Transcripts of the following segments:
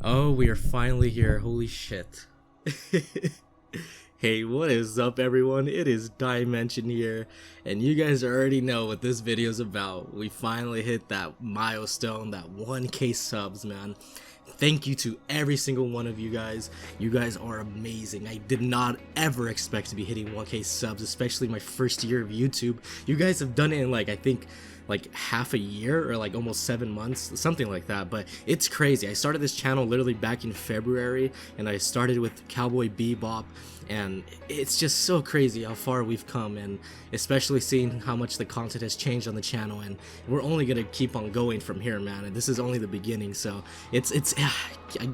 Oh, we are finally here. Holy shit. Hey, what is up everyone? It is Dymension here, and you guys already know what this video is about. We finally hit that milestone, that 1K subs, man. Thank you to every single one of you guys. You guys are amazing. I did not ever expect to be hitting 1K subs, especially my first year of YouTube. You guys have done it in I think half a year or almost 7 months, something like that. But it's crazy. I started this channel literally back in February, and I started with Cowboy Bebop, and it's just so crazy how far we've come, and especially seeing how much the content has changed on the channel, and we're only gonna keep on going from here, man. And this is only the beginning, so I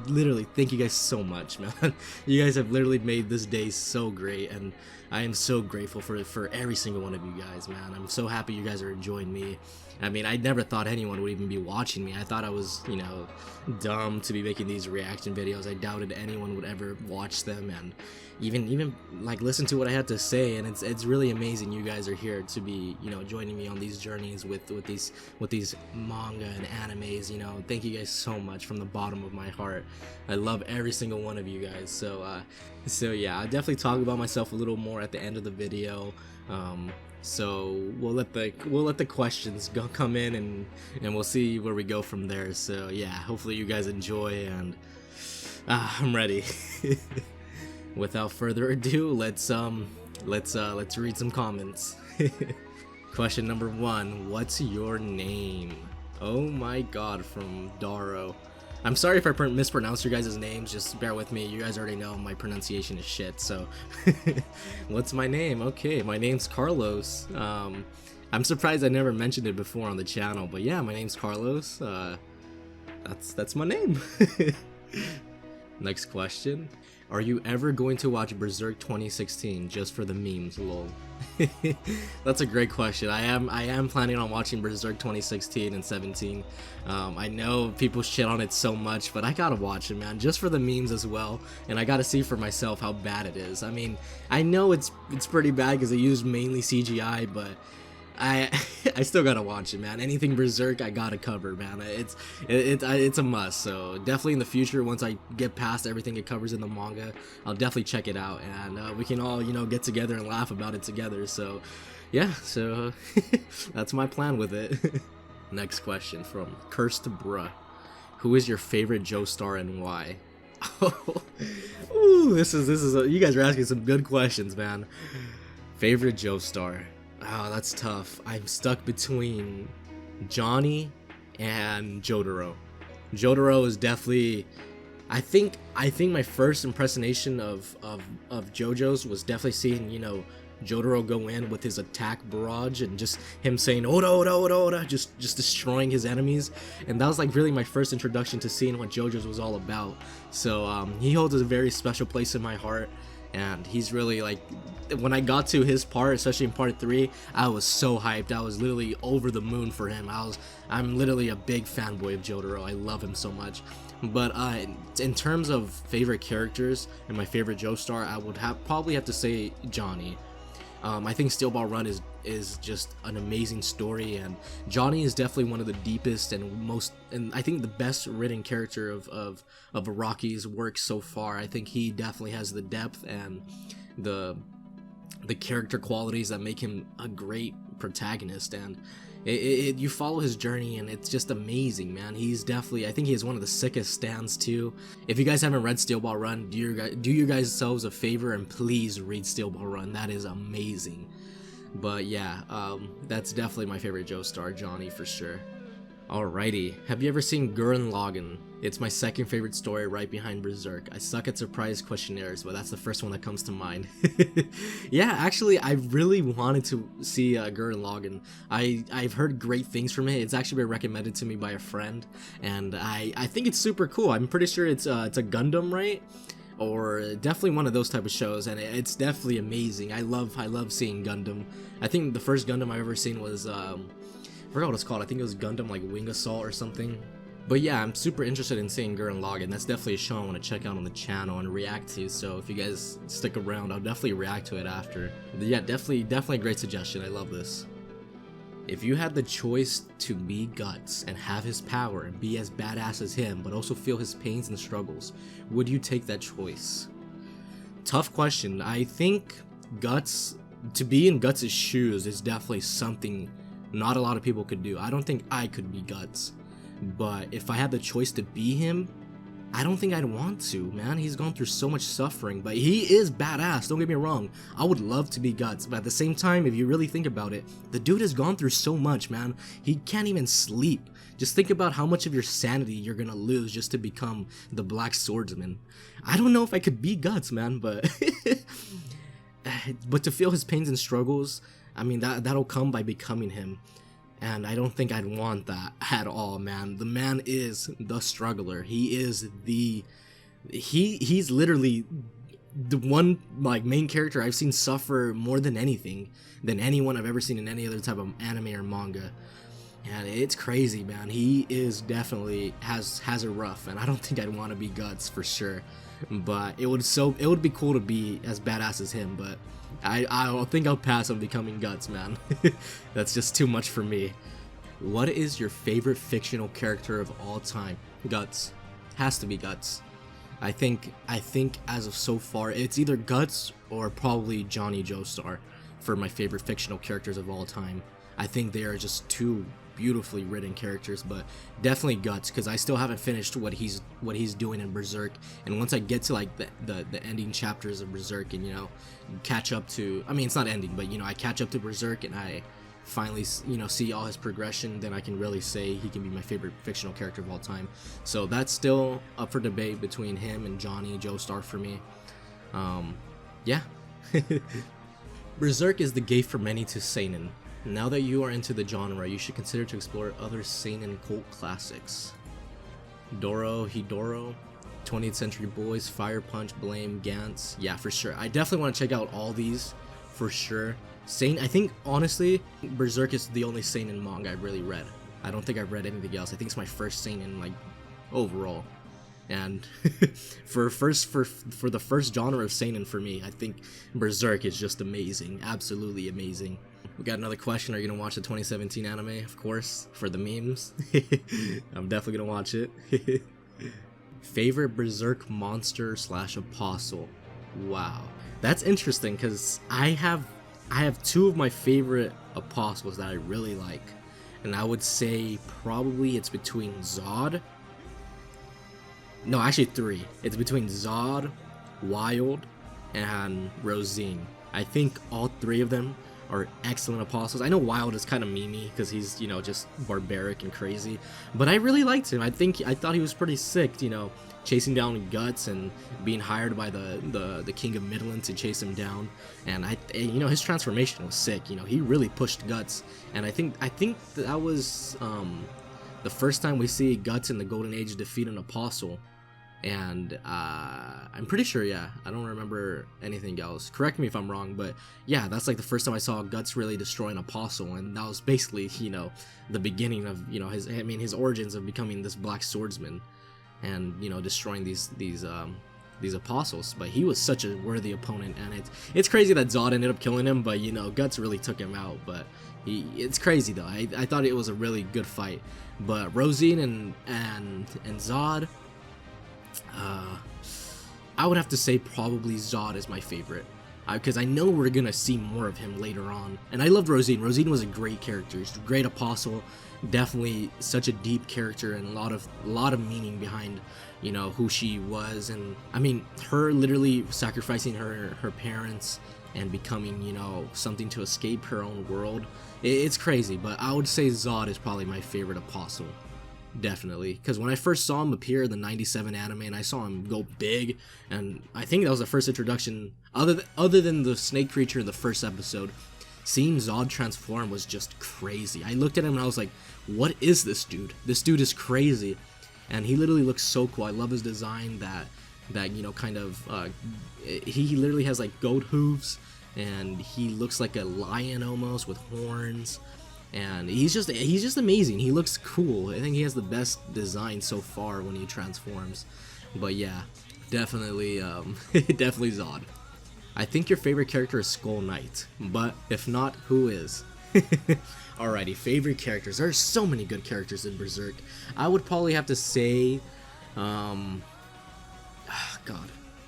literally thank you guys so much, man. You guys have literally made this day so great, and I am so grateful for every single one of you guys, man. I'm so happy you guys are enjoying me. I mean, I never thought anyone would even be watching me. I thought I was, dumb to be making these reaction videos. I doubted anyone would ever watch them and even listen to what I had to say. And it's really amazing you guys are here to be, joining me on these journeys with these manga and animes. Thank you guys so much from the bottom of my heart. I love every single one of you guys. So yeah, I'll definitely talk about myself a little more at the end of the video. So we'll let the questions come in, and we'll see where we go from there. So yeah, hopefully you guys enjoy, and I'm ready. Without further ado, let's read some comments. Question number 1: what's your name? Oh my god, from Daro. I'm sorry if I mispronounce your guys' names, just bear with me. You guys already know my pronunciation is shit, so. What's my name? Okay, my name's Carlos. I'm surprised I never mentioned it before on the channel, but yeah, my name's Carlos. That's my name. Next question. Are you ever going to watch Berserk 2016 just for the memes, lol? That's a great question. I am planning on watching Berserk 2016 and 17. I know people shit on it so much, but I gotta watch it, man, just for the memes as well, and I gotta see for myself how bad it is. I mean, I know it's pretty bad because they used mainly CGI, but I still gotta watch it, man. Anything Berserk, I gotta cover, man. It's a must. So definitely in the future, once I get past everything it covers in the manga, I'll definitely check it out, and we can all get together and laugh about it together. So yeah, so that's my plan with it. Next question from Cursed Bruh. Who is your favorite Joestar and why? Ooh, this is you guys are asking some good questions, man. Favorite Joestar. Oh, that's tough. I'm stuck between Johnny and Jotaro. Jotaro is definitely, I think my first impersonation of JoJo's was definitely seeing, Jotaro go in with his attack barrage and just him saying Oda Oda Oda Oda, just destroying his enemies, and that was really my first introduction to seeing what JoJo's was all about. So he holds a very special place in my heart. And he's really when I got to his part, especially in part 3, I was so hyped. I was literally over the moon for him. I'm literally a big fanboy of Jotaro. I love him so much. But in terms of favorite characters and my favorite Joestar, I would probably have to say Johnny. I think Steel Ball Run is just an amazing story, and Johnny is definitely one of the deepest and I think the best written character of Araki's work so far. I think he definitely has the depth and the character qualities that make him a great protagonist, and you follow his journey, and it's just amazing, man. He's definitely, I think he is one of the sickest stands too. If you guys haven't read Steel Ball Run, do you guys selves a favor and please read Steel Ball Run. That is amazing. But yeah, that's definitely my favorite Joestar, Johnny, for sure. Alrighty, have you ever seen Gurren Lagann? It's my second favorite story right behind Berserk. I suck at surprise questionnaires, but that's the first one that comes to mind. Yeah, actually, I really wanted to see Gurren Lagann. I've heard great things from it. It's actually been recommended to me by a friend, and I think it's super cool. I'm pretty sure it's a Gundam, right? Or definitely one of those type of shows, and it's definitely amazing. I love seeing Gundam. I think the first Gundam I've ever seen was I forgot what it's called. I think it was Gundam Wing Assault or something. But yeah, I'm super interested in seeing Gurren Lagann. That's definitely a show I want to check out on the channel and react to. So if you guys stick around, I'll definitely react to it after. But yeah, definitely a great suggestion. I love this. If you had the choice to be Guts and have his power and be as badass as him, but also feel his pains and struggles, would you take that choice? Tough question. I think to be in Guts' shoes is definitely something not a lot of people could do. I don't think I could be Guts, but if I had the choice to be him, I don't think I'd want to, man. He's gone through so much suffering, but he is badass, don't get me wrong. I would love to be Guts, but at the same time, if you really think about it, the dude has gone through so much, man. He can't even sleep. Just think about how much of your sanity you're gonna lose just to become the Black Swordsman. I don't know if I could be Guts, man, but but to feel his pains and struggles, I mean, that'll come by becoming him. And I don't think I'd want that at all, man. The man is the struggler. He is he's literally the one like main character I've seen suffer more than anyone I've ever seen in any other type of anime or manga. And it's crazy, man. He is definitely has it rough, and I don't think I'd want to be Guts for sure. But it would be cool to be as badass as him, but I think I'll pass on becoming Guts, man. That's just too much for me. What is your favorite fictional character of all time? Guts. Has to be Guts. I think as of so far, it's either Guts or probably Johnny Joestar for my favorite fictional characters of all time. I think they are just two beautifully written characters, but definitely Guts, because I still haven't finished what he's doing in Berserk, and once I get to like the ending chapters of Berserk and, you know, catch up to, I mean, it's not ending, but, you know, I catch up to Berserk and I finally, you know, see all his progression, then I can really say he can be my favorite fictional character of all time. So that's still up for debate between him and Johnny Joestar for me. Yeah. Berserk is the gate for many to seinen. Now that you are into the genre, you should consider to explore other seinen cult classics. Doro, Hidoro, 20th Century Boys, Fire Punch, Blame, Gantz. Yeah, for sure. I definitely want to check out all these, for sure. Seinen, I think, honestly, Berserk is the only seinen manga I've really read. I don't think I've read anything else. I think it's my first seinen, like, overall. And for the first genre of seinen for me, I think Berserk is just amazing. Absolutely amazing. We got another question. Are you gonna watch the 2017 anime? Of course, for the memes. I'm definitely gonna watch it. Favorite Berserk monster / apostle? Wow, that's interesting, because I have two of my favorite apostles that I really like, and I would say probably it's between Zod. No, actually three. It's between Zod, Wild, and Rosine. I think all three of them are excellent apostles. I know Wild is kind of memey because he's, you know, just barbaric and crazy, but I really liked him. I thought he was pretty sick, you know, chasing down Guts and being hired by the King of Midland to chase him down. And you know, his transformation was sick. You know, he really pushed Guts, and I think that was the first time we see Guts in the Golden Age defeat an apostle. And I'm pretty sure, yeah, I don't remember anything else. Correct me if I'm wrong, but yeah, that's like the first time I saw Guts really destroy an apostle, and that was basically, you know, the beginning of, you know, his origins of becoming this Black Swordsman, and, you know, destroying these apostles. But he was such a worthy opponent, and it's crazy that Zod ended up killing him, but, you know, Guts really took him out. But it's crazy though. I thought it was a really good fight. But Rosine and Zod, I would have to say probably Zod is my favorite, because I know we're gonna see more of him later on. And I loved Rosine. Rosine was a great character. She's a great apostle, definitely such a deep character, and a lot of meaning behind, you know, who she was. And I mean, her literally sacrificing her parents and becoming, you know, something to escape her own world. It's crazy, but I would say Zod is probably my favorite apostle. Definitely, because when I first saw him appear in the 97 anime and I saw him go big, and I think that was the first introduction, other than the snake creature in the first episode, seeing Zod transform was just crazy. I looked at him and I was like, what is this dude? This dude is crazy. And he literally looks so cool. I love his design, that you know, kind of, he literally has like goat hooves, and he looks like a lion almost with horns. And he's just amazing. He looks cool. I think he has the best design so far when he transforms. But yeah, definitely definitely Zod. I think your favorite character is Skull Knight, but if not, who is? Alrighty, favorite characters. There are so many good characters in Berserk. I would probably have to say, God,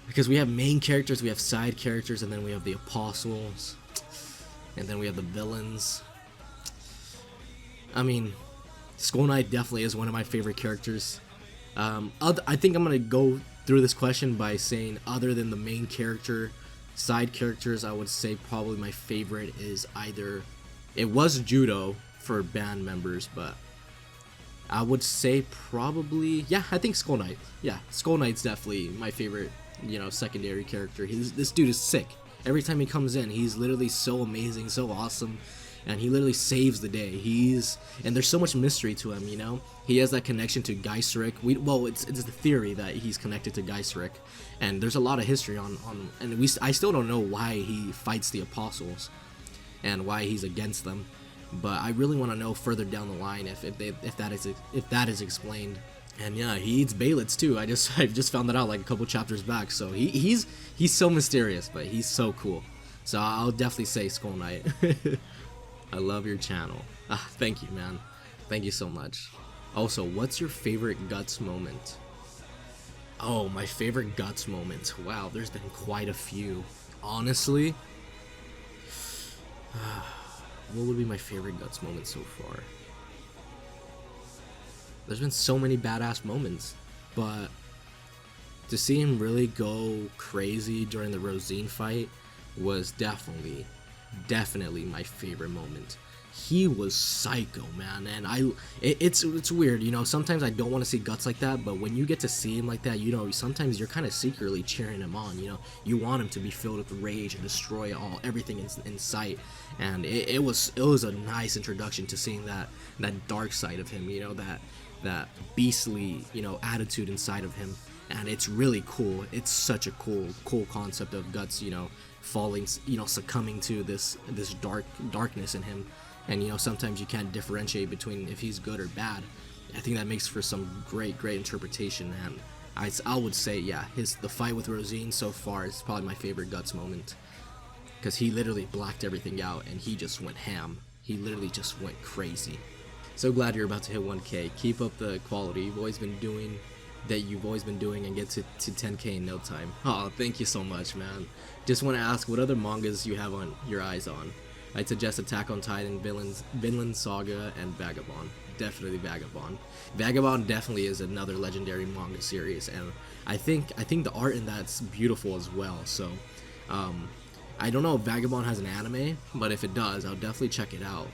because we have main characters, we have side characters, and then we have the apostles, and then we have the villains. I mean, Skull Knight definitely is one of my favorite characters. I think I'm gonna go through this question by saying, other than the main character, side characters, I would say probably my favorite is either, it was Judo for band members, but I would say probably, yeah, I think Skull Knight. Yeah, Skull Knight's definitely my favorite, secondary character. This dude is sick. Every time he comes in, he's literally so amazing, so awesome, and he literally saves the day. And there's so much mystery to him, He has that connection to Geiseric. It's the theory that he's connected to Geiseric, and there's a lot of history I still don't know why he fights the apostles and why he's against them, but I really want to know further down the line if that is explained. And yeah, he eats Baelitz too. I just found that out like a couple chapters back. So he's so mysterious, but he's so cool. So I'll definitely say Skull Knight. I love your channel. Thank you, man. Thank you so much. Also, what's your favorite Guts moment? Oh, my favorite Guts moment. Wow, there's been quite a few. Honestly, what would be my favorite Guts moment so far? There's been so many badass moments, but to see him really go crazy during the Rosine fight was definitely my favorite moment. He was psycho, man, and it's weird, sometimes I don't want to see Guts like that, but when you get to see him like that, sometimes you're kind of secretly cheering him on. You want him to be filled with rage and destroy everything in sight, and it was a nice introduction to seeing that dark side of him, that beastly attitude inside of him, and it's really cool. It's such a cool concept of Guts falling, succumbing to this darkness in him. And sometimes you can't differentiate between if he's good or bad. I think that makes for some great interpretation, and I would say, yeah, the fight with Rosine so far is probably my favorite Guts moment, because he literally blacked everything out and he just went ham. He literally just went crazy. So glad you're about to hit 1K. Keep up the quality you've always been doing and get to 10K in no time. Oh, thank you so much, man. Just want to ask, what other mangas you have on your eyes on? I'd suggest Attack on Titan, Vinland Saga, and Vagabond. Definitely Vagabond. Vagabond definitely is another legendary manga series, and I think the art in that's beautiful as well. So I don't know if Vagabond has an anime, but if it does, I'll definitely check it out.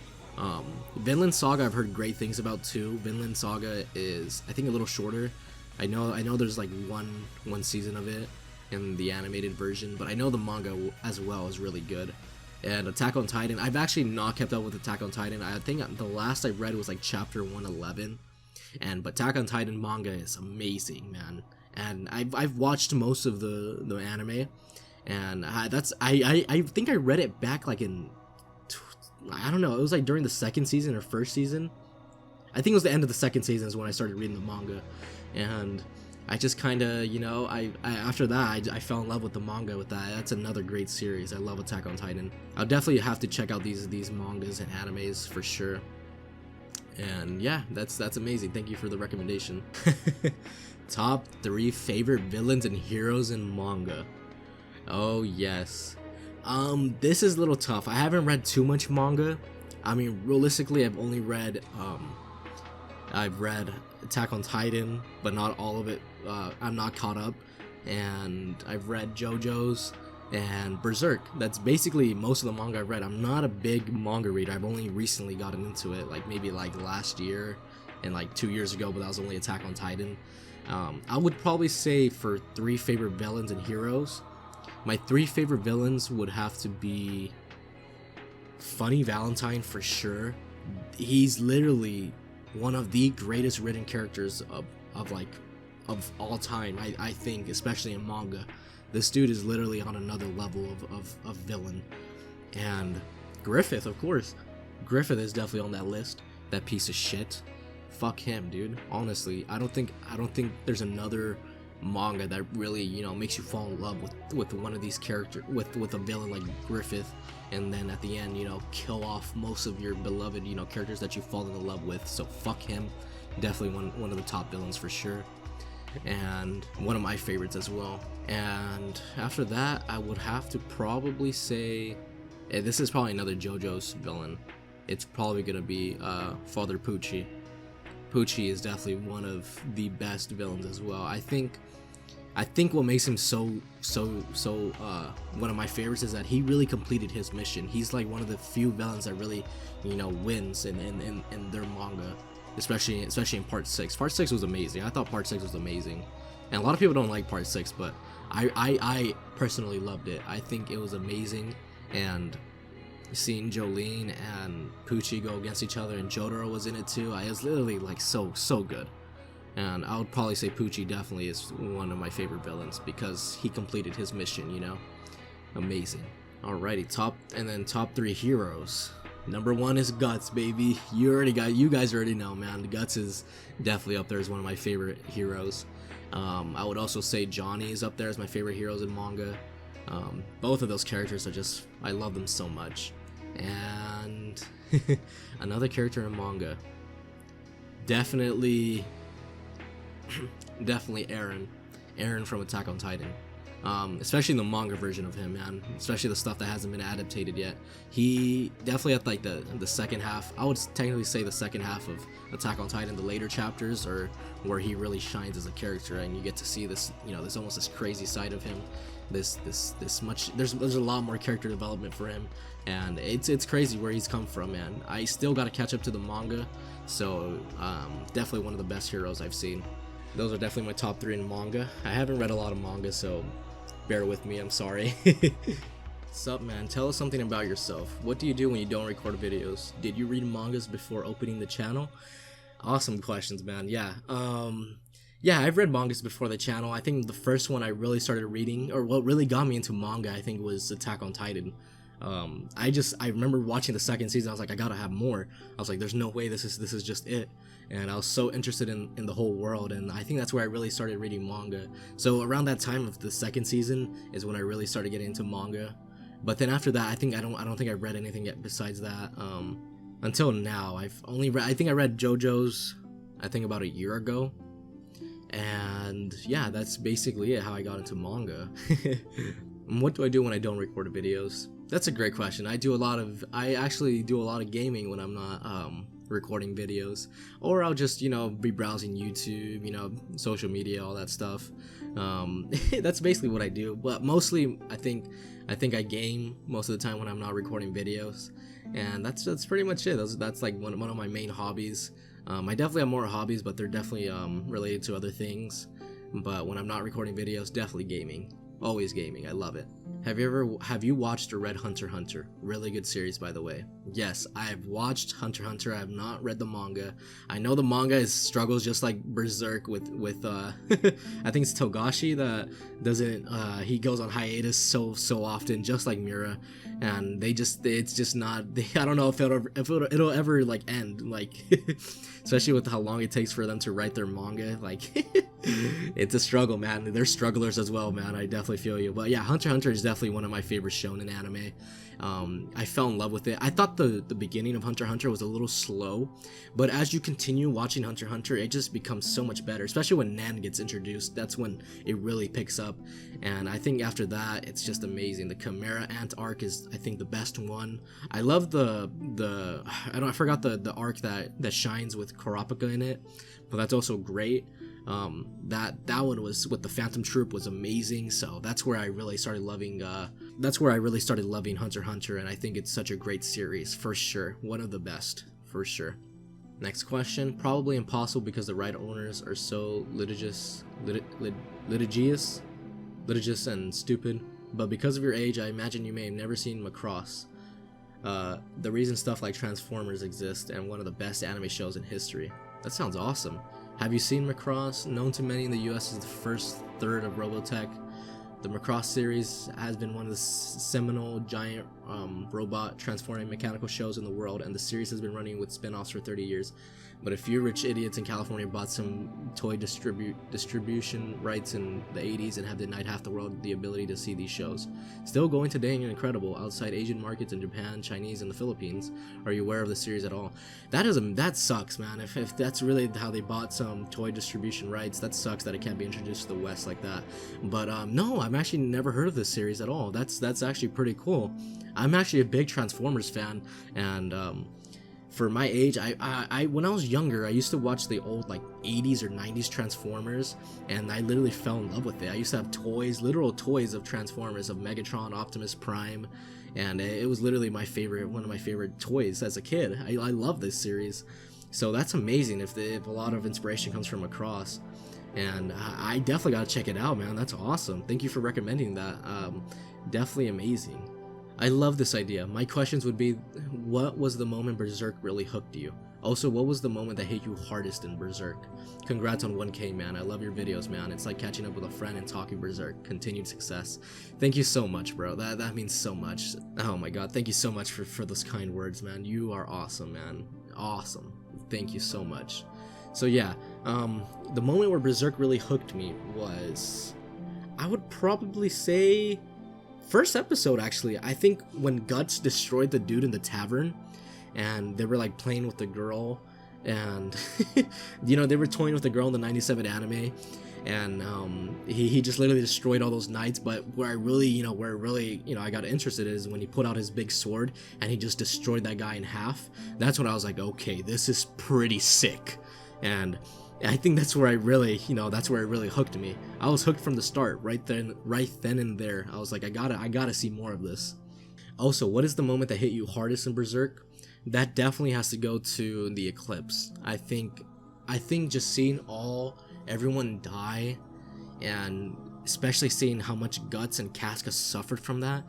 Vinland Saga I've heard great things about too. Vinland Saga is, I think, a little shorter. I know there's like one season of it in the animated version, but I know the manga as well is really good. And Attack on Titan, I've actually not kept up with Attack on Titan. I think the last I read was like chapter 111, but Attack on Titan manga is amazing, man. And I've watched most of the anime, and I think I read it back like in, I don't know, it was like during the second season or first season. I think it was the end of the second season is when I started reading the manga, and I just kind of, after that, I fell in love with the manga with that. That's another great series. I love Attack on Titan. I'll definitely have to check out these mangas and animes for sure. And yeah, that's amazing. Thank you for the recommendation. Top 3 favorite villains and heroes in manga. Oh yes. This is a little tough. I haven't read too much manga. I mean, realistically, I've read Attack on Titan, but not all of it. I'm not caught up, and I've read JoJo's and Berserk. That's basically most of the manga I've read. I'm not a big manga reader. I've only recently gotten into it, like maybe like last year and like 2 years ago, but that was only Attack on Titan. I would probably say for 3 favorite villains and heroes, my 3 favorite villains would have to be Funny Valentine for sure. He's literally one of the greatest written characters of all time, I think, especially in manga. This dude is literally on another level of villain. And Griffith, of course. Griffith is definitely on that list. That piece of shit. Fuck him, dude. Honestly, I don't think there's another manga that really, you know, makes you fall in love with one of these characters, with a villain like Griffith, and then at the end, you know, kill off most of your beloved, you know, characters that you fall in love with. So fuck him. Definitely one of the top villains for sure, and one of my favorites as well. And after that, I would have to probably say, this is probably another JoJo's villain. It's probably gonna be Father Pucci. Pucci is definitely one of the best villains as well. I think what makes him so one of my favorites is that he really completed his mission. He's like one of the few villains that really, you know, wins in their manga, especially in part 6. Part 6 was amazing. I thought part 6 was amazing, and a lot of people don't like part 6, but I personally loved it. I think it was amazing, and seeing Jolene and Pucci go against each other, and Jotaro was in it too. I was literally like so good. And I would probably say Pucci definitely is one of my favorite villains because he completed his mission, you know. Amazing. Alrighty, top 3 heroes. Number 1 is Guts, baby. You guys already know, man. Guts is definitely up there as one of my favorite heroes. I would also say Johnny is up there as my favorite heroes in manga. Both of those characters are just, I love them so much. And another character in manga, definitely Eren from Attack on Titan. Especially the manga version of him, man. Especially the stuff that hasn't been adapted yet. He definitely at like the second half. I would technically say the second half of Attack on Titan, the later chapters, are where he really shines as a character, and you get to see this, you know, this almost this crazy side of him. There's a lot more character development for him, and it's crazy where he's come from, man. I still got to catch up to the manga, so definitely one of the best heroes I've seen. Those are definitely my top 3 in manga. I haven't read a lot of manga, so bear with me, I'm sorry. Sup, man? Tell us something about yourself. What do you do when you don't record videos? Did you read mangas before opening the channel? Awesome questions, man. Yeah, I've read mangas before the channel. I think the first one I really started reading, or what really got me into manga, I think was Attack on Titan. I remember watching the second season. I was like, I gotta have more. I was like, there's no way this is just it. And I was so interested in the whole world, and I think that's where I really started reading manga. So around that time of the second season is when I really started getting into manga. But then after that, I don't think I read anything yet besides that. Until now, I think I read JoJo's, I think about a year ago. And yeah, that's basically it, how I got into manga. What do I do when I don't record videos? That's a great question. I actually do a lot of gaming when I'm not recording videos, or I'll just, you know, be browsing YouTube, you know, social media, all that stuff. That's basically what I do. But mostly, I think I game most of the time when I'm not recording videos, and that's pretty much it. That's like one of my main hobbies. I definitely have more hobbies, but they're definitely related to other things. But when I'm not recording videos, definitely gaming. Always gaming. I love it. Have you watched or read Hunter x Hunter? Really good series, by the way. Yes, I have watched Hunter x Hunter. I have not read the manga. I know the manga struggles just like Berserk with I think it's Togashi that doesn't, he goes on hiatus so often, just like Miura, and it's just not, I don't know if it'll ever like end, like especially with how long it takes for them to write their manga. Like it's a struggle, man. They're strugglers as well, man. I definitely feel you. But yeah, Hunter x Hunter is definitely one of my favorite shonen anime. I fell in love with it. I thought the beginning of Hunter x Hunter was a little slow, but as you continue watching Hunter x Hunter, it just becomes so much better, especially when Nan gets introduced. That's when it really picks up, and I think after that, it's just amazing. The Chimera Ant arc is, I think, the best one. I love I forgot the arc that shines with Kurapika in it, but that's also great. That one was with the Phantom Troop was amazing. So that's where I really started loving Hunter x Hunter, and I think it's such a great series for sure. One of the best for sure. Next question. Probably impossible because the right owners are so litigious and stupid. But because of your age, I imagine you may have never seen Macross. The reason stuff like Transformers exist, and one of the best anime shows in history. That sounds awesome. Have you seen Macross? Known to many in the US as the first third of Robotech. The Macross series has been one of the seminal giant robot transforming mechanical shows in the world, and the series has been running with spin-offs for 30 years. But a few rich idiots in California bought some toy distribution rights in the 80s and have denied half the world the ability to see these shows. Still going today and incredible outside Asian markets in Japan, Chinese, and the Philippines. Are you aware of the series at all? That sucks, man. If that's really how they bought some toy distribution rights, that sucks that it can't be introduced to the West like that. But no, I've actually never heard of this series at all. That's actually pretty cool. I'm actually a big Transformers fan, and for my age, I when I was younger, I used to watch the old like 80s or 90s Transformers, and I literally fell in love with it. I used to have toys, literal toys of Transformers, of Megatron, Optimus Prime, and it was literally one of my favorite toys as a kid. I love this series, so that's amazing if a lot of inspiration comes from across, and I definitely gotta check it out, man. That's awesome. Thank you for recommending that. Definitely amazing. I love this idea. My questions would be, what was the moment Berserk really hooked you? Also, what was the moment that hit you hardest in Berserk? Congrats on 1K, man. I love your videos, man. It's like catching up with a friend and talking Berserk. Continued success. Thank you so much, bro. That means so much. Oh my god, thank you so much for those kind words, man. You are awesome, man. Awesome. Thank you so much. So yeah, the moment where Berserk really hooked me was, I would probably say, first episode, actually. I think when Guts destroyed the dude in the tavern, and they were like playing with the girl, and you know, they were toying with the girl in the 97 anime, and he just literally destroyed all those knights. But where I really I got interested is when he put out his big sword and he just destroyed that guy in half. That's when I was like, okay, this is pretty sick. And I think that's where it really hooked me. I was hooked from the start, right then and there. I was like, I gotta see more of this. Also, what is the moment that hit you hardest in Berserk? That definitely has to go to the eclipse. I think just seeing everyone die, and especially seeing how much Guts and Casca suffered from that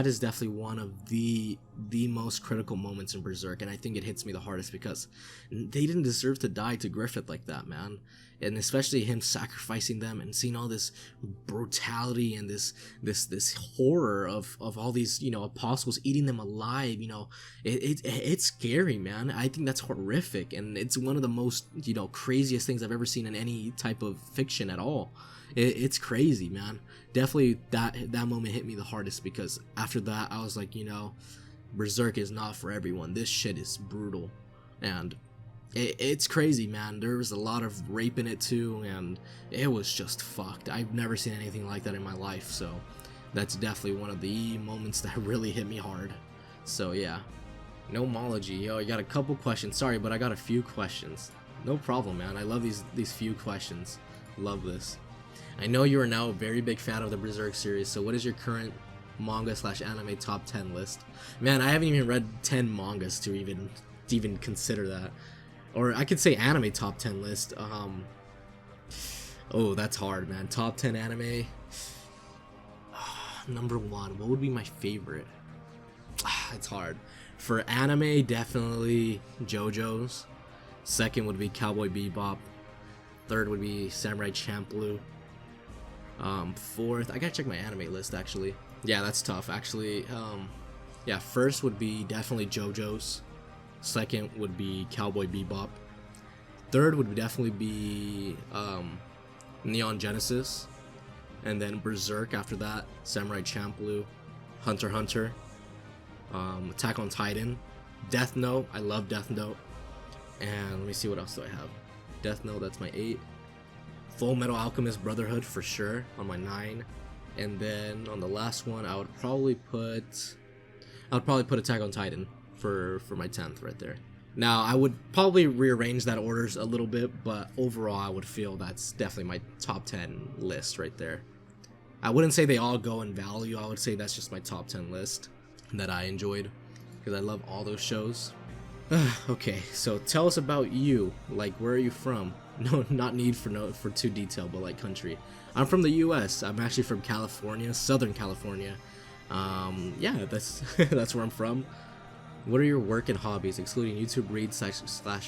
is definitely one of the most critical moments in Berserk, and I think it hits me the hardest because they didn't deserve to die to Griffith like that, man. And especially him sacrificing them and seeing all this brutality and this horror of all these, you know, apostles eating them alive, you know, it's scary, man. I think that's horrific, and it's one of the most, you know, craziest things I've ever seen in any type of fiction at all. It's crazy, man. Definitely that moment hit me the hardest, because after that I was like, you know, Berserk is not for everyone. This shit is brutal, and it's crazy, man. There was a lot of rape in it too, and it was just fucked. I've never seen anything like that in my life, so that's definitely one of the moments that really hit me hard. So yeah. Nomology, yo, I got a couple questions. Sorry, but I got a few questions. No problem, man. I love these few questions. Love this. I know you are now a very big fan of the Berserk series, so what is your current manga/anime top 10 list? Man, I haven't even read 10 mangas to even consider that. Or I could say anime top 10 list. Oh, that's hard, man. Top 10 anime. Number 1, what would be my favorite? It's hard. For anime, definitely JoJo's. Second would be Cowboy Bebop. Third would be Samurai Champloo. Fourth, I gotta check my anime list actually. Yeah, that's tough actually. Yeah, first would be definitely JoJo's. Second would be Cowboy Bebop. Third would definitely be Neon Genesis, and then Berserk after that, Samurai Champloo, Hunter x Hunter, Attack on Titan, Death Note. I love Death Note. And let me see, what else do I have? Death Note, that's my 8. Full Metal Alchemist Brotherhood for sure on my 9. And then on the last one, I would probably put Attack on Titan for my 10th right there. Now, I would probably rearrange that orders a little bit, but overall I would feel that's definitely my top 10 list right there. I wouldn't say they all go in value. I would say that's just my top 10 list that I enjoyed, because I love all those shows. Okay, so tell us about you. Like, where are you from? No, not need for too detailed, but like country. I'm from the US. I'm actually from California, Southern California. Yeah, that's that's where I'm from. What are your work and hobbies, excluding YouTube reads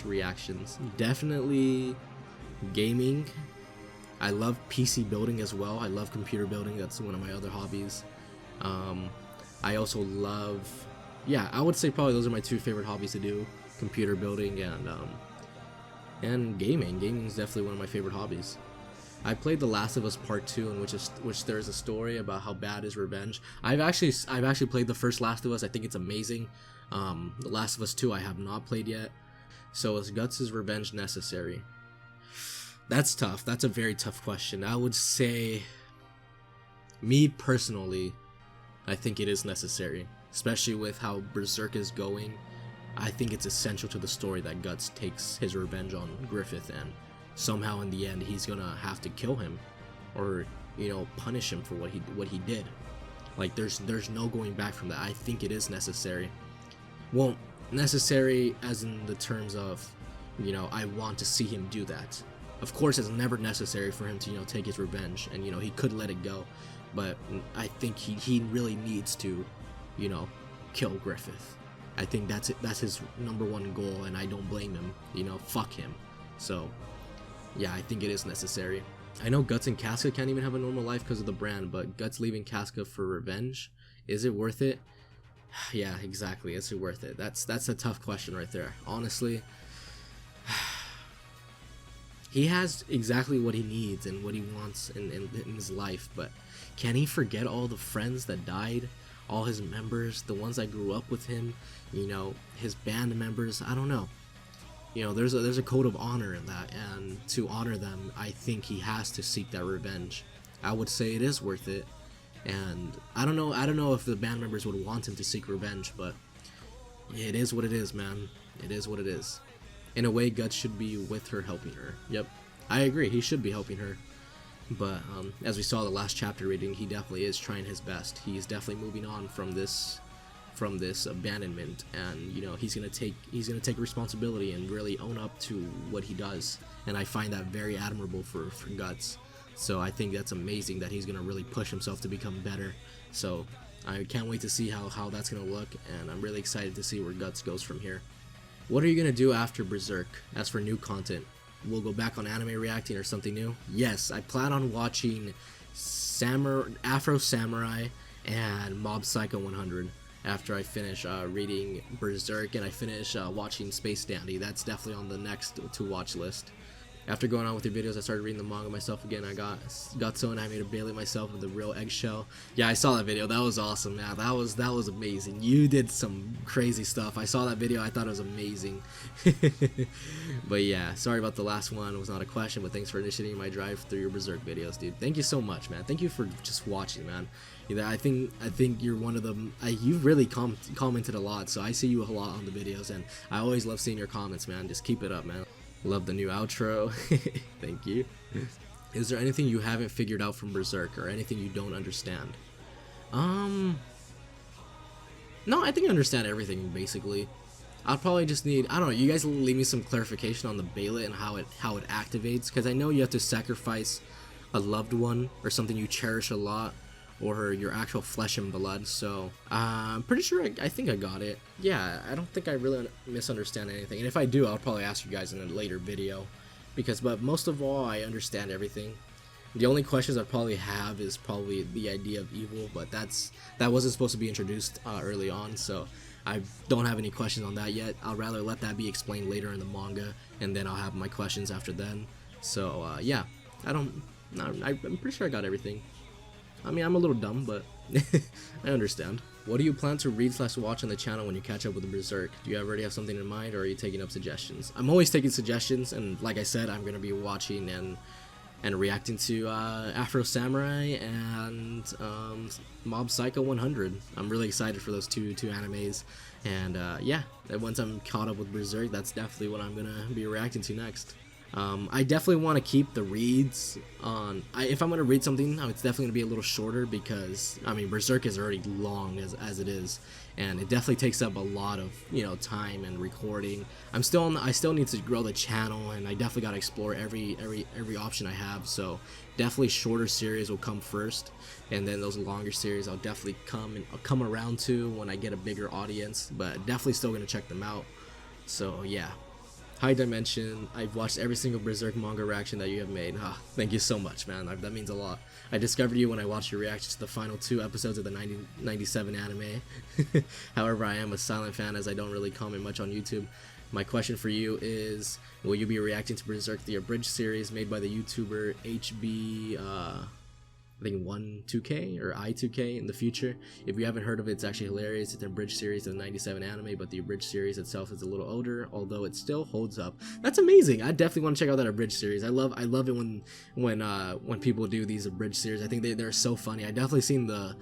/ reactions? Definitely gaming. I love PC building as well. I love computer building. That's one of my other hobbies. I also love, yeah, I would say probably those are my 2 favorite hobbies to do: computer building and and gaming. Gaming is definitely one of my favorite hobbies. I played The Last of Us Part 2, in which there is a story about how bad is revenge. I've actually played the first Last of Us. I think it's amazing. The Last of Us 2 I have not played yet. So is Guts' revenge necessary? That's tough. That's a very tough question. I would say, me personally, I think it is necessary, especially with how Berserk is going. I think it's essential to the story that Guts takes his revenge on Griffith, and somehow in the end he's gonna have to kill him, or punish him for what he did. Like there's no going back from that. I think it is necessary. Well, necessary as in the terms of I want to see him do that. Of course it's never necessary for him to take his revenge, and he could let it go, but I think he really needs to kill Griffith. I think that's his number one goal, and I don't blame him. Fuck him. So yeah, I think it is necessary. I know Guts and Casca can't even have a normal life because of the brand, but Guts leaving Casca for revenge, is it worth it? Yeah, exactly. Is it worth it? That's a tough question right there. Honestly, he has exactly what he needs and what he wants in his life, but can he forget all the friends that died? All his members, the ones that grew up with him, his band members? I don't know. There's a code of honor in that, and to honor them, I think he has to seek that revenge. I would say it is worth it, and I don't know if the band members would want him to seek revenge, but it is what it is, man. It is what it is. In a way, Guts should be with her, helping her. Yep, I agree. He should be helping her. But as we saw the last chapter reading, he definitely is trying his best. He's definitely moving on from this abandonment, and he's gonna take responsibility and really own up to what he does. And I find that very admirable for Guts. So I think that's amazing that he's gonna really push himself to become better. So I can't wait to see how that's gonna look, and I'm really excited to see where Guts goes from here. What are you gonna do after Berserk? As for new content, we'll go back on anime reacting or something new? Yes, I plan on watching Afro Samurai and Mob Psycho 100 after I finish reading Berserk and I finish watching Space Dandy. That's definitely on the next to watch list. After going on with the videos, I started reading the manga myself again. I got so, and I made a Bailey myself with a real eggshell. Yeah, I saw that video. That was awesome, man. That was amazing. You did some crazy stuff. I saw that video. I thought it was amazing. But yeah, sorry about the last one. It was not a question, but thanks for initiating my drive through your Berserk videos, dude. Thank you so much, man. Thank you for just watching, man. I think you're one of them. You really commented a lot, so I see you a lot on the videos, and I always love seeing your comments, man. Just keep it up, man. Love the new outro. Thank you. Is there anything you haven't figured out from Berserk, or anything you don't understand? No, I think I understand everything, basically. I'll probably just need, I don't know, you guys leave me some clarification on the Bailet and how it activates, because I know you have to sacrifice a loved one or something you cherish a lot, or your actual flesh and blood. So I'm pretty sure I think I got it. Yeah, I don't think I really misunderstand anything, and if I do, I'll probably ask you guys in a later video, but most of all, I understand everything. The only questions I probably have is probably the idea of evil, but that wasn't supposed to be introduced early on, so I don't have any questions on that yet. I'll rather let that be explained later in the manga, and then I'll have my questions after then. So yeah, I'm pretty sure I got everything. I mean, I'm a little dumb, but I understand. What do you plan to read/watch on the channel when you catch up with Berserk? Do you already have something in mind, or are you taking up suggestions? I'm always taking suggestions, and like I said, I'm going to be watching and reacting to Afro Samurai and Mob Psycho 100. I'm really excited for those two animes, and yeah, once I'm caught up with Berserk, that's definitely what I'm going to be reacting to next. I definitely want to keep the reads on. If I'm going to read something, it's definitely going to be a little shorter, because I mean, Berserk is already long as it is, and it definitely takes up a lot of time and recording. I still need to grow the channel, and I definitely got to explore every option I have. So definitely shorter series will come first, and then those longer series I'll definitely come around to when I get a bigger audience. But definitely still going to check them out. So yeah. Hi Dymension, I've watched every single Berserk manga reaction that you have made. Thank you so much, man. That means a lot. I discovered you when I watched your reactions to the final 2 episodes of the 1997 anime. However, I am a silent fan, as I don't really comment much on YouTube. My question for you is, will you be reacting to Berserk the Abridged series made by the YouTuber HB, I think 12K or I2K in the future? If you haven't heard of it, it's actually hilarious. It's an abridged series of the 97 anime, but the abridged series itself is a little older, although it still holds up. That's amazing. I definitely want to check out that abridged series. I love it when people do these abridged series. I think they're so funny. I definitely seen the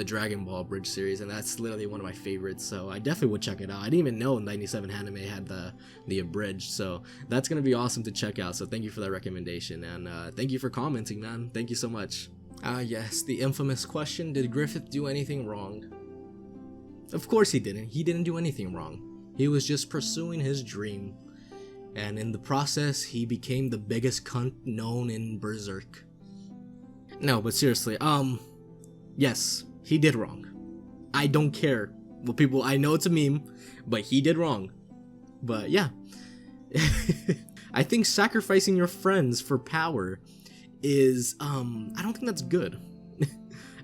Dragon Ball abridged series, and that's literally one of my favorites. So I definitely would check it out. I didn't even know 97 anime had the abridged, so that's gonna be awesome to check out. So thank you for that recommendation, and thank you for commenting, man. Thank you so much. Yes, the infamous question, did Griffith do anything wrong? Of course he didn't. He didn't do anything wrong. He was just pursuing his dream. And in the process, he became the biggest cunt known in Berserk. No, but seriously, yes, he did wrong. I don't care. Well, people, I know it's a meme, but he did wrong. But yeah. I think sacrificing your friends for power is, I don't think that's good.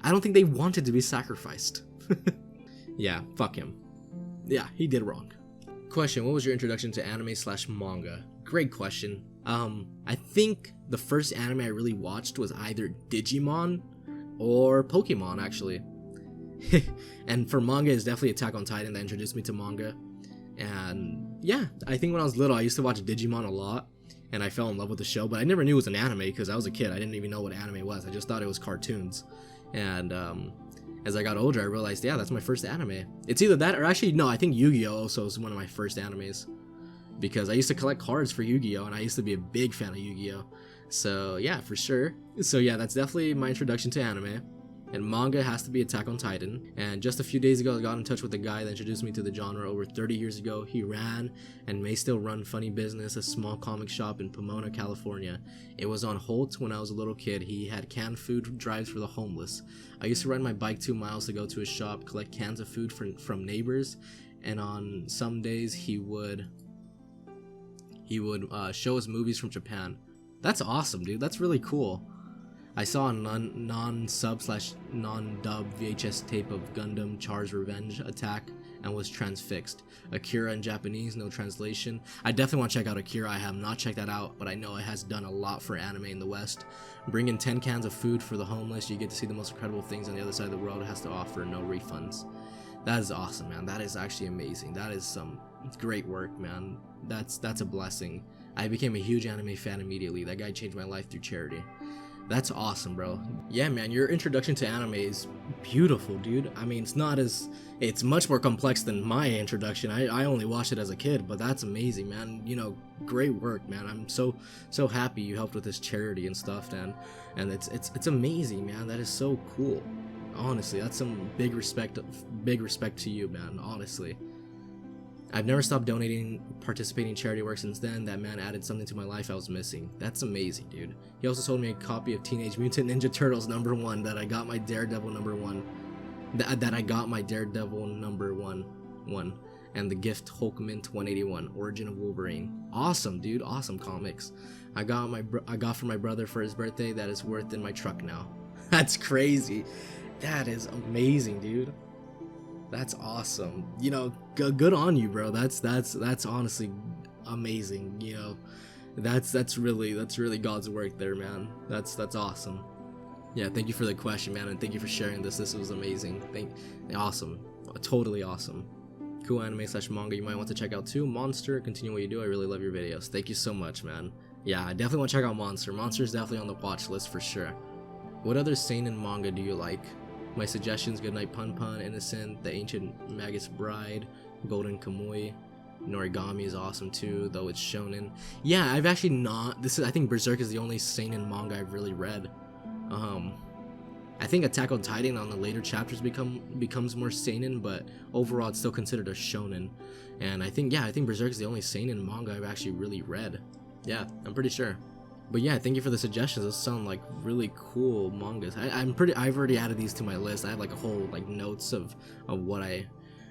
I don't think they wanted to be sacrificed. Yeah, fuck him. Yeah, he did wrong. Question, what was your introduction to anime/manga? Great question. I think the first anime I really watched was either Digimon or Pokemon, actually. And for manga, it's definitely Attack on Titan that introduced me to manga. And yeah, I think when I was little, I used to watch Digimon a lot. And I fell in love with the show, but I never knew it was an anime because I was a kid. I didn't even know what anime was. I just thought it was cartoons. And as I got older, I realized, yeah, that's my first anime. It's either that or actually, no, I think Yu-Gi-Oh! Also is one of my first animes. Because I used to collect cards for Yu-Gi-Oh! And I used to be a big fan of Yu-Gi-Oh! So yeah, for sure. So yeah, that's definitely my introduction to anime. And manga has to be Attack on Titan. And just a few days ago, I got in touch with a guy that introduced me to the genre over 30 years ago. He ran and may still run Funny Business, a small comic shop in Pomona, California. It was on Holt when I was a little kid. He had canned food drives for the homeless. I used to ride my bike 2 miles to go to his shop, collect cans of food from neighbors, and on some days he would show us movies from Japan. That's awesome, dude. That's really cool. I saw a non-sub/non-dub VHS tape of Gundam Char's Revenge Attack and was transfixed. Akira in Japanese, no translation. I definitely want to check out Akira. I have not checked that out, but I know it has done a lot for anime in the West. Bring in 10 cans of food for the homeless. You get to see the most incredible things on the other side of the world. It has to offer no refunds. That is awesome, man. That is actually amazing. That is some great work, man. That's a blessing. I became a huge anime fan immediately. That guy changed my life through charity. That's awesome, bro. Yeah, man, your introduction to anime is beautiful, dude. I mean, it's much more complex than my introduction. I only watched it as a kid, but that's amazing, man. You know, great work, man. I'm so happy you helped with this charity and stuff, and it's amazing, man. That is so cool. Honestly, that's some big respect to you, man, honestly. I've never stopped participating in charity work since then. That man added something to my life I was missing. That's amazing, dude. He also sold me a copy of Teenage Mutant Ninja Turtles #1 that I got my Daredevil #1. That I got my Daredevil #1. And the Gift Hulk Mint 181, Origin of Wolverine. Awesome, dude. Awesome comics. I got for my brother for his birthday. That is worth in my truck now. That's crazy. That is amazing, dude. That's awesome. You know, good on you, bro. That's honestly amazing. You know, that's really God's work there, man. That's awesome. Yeah, thank you for the question, man, and thank you for sharing this. This was amazing. Awesome. Totally awesome. Cool anime/manga you might want to check out too. Monster, continue what you do. I really love your videos. Thank you so much, man. Yeah, I definitely want to check out Monster. Monster is definitely on the watch list for sure. What other seinen manga do you like? My suggestions: Goodnight Pun Pun, Innocent, The Ancient Magus Bride, Golden Kamuy. Norigami is awesome too, though it's shonen. Yeah, I've actually not. I think Berserk is the only seinen manga I've really read. I think Attack on Titan on the later chapters becomes more seinen, but overall it's still considered a shonen. And I think Berserk is the only seinen manga I've actually really read. Yeah, I'm pretty sure. But yeah, thank you for the suggestions. Those sound like really cool mangas. I've already added these to my list. I have like a whole like notes of what I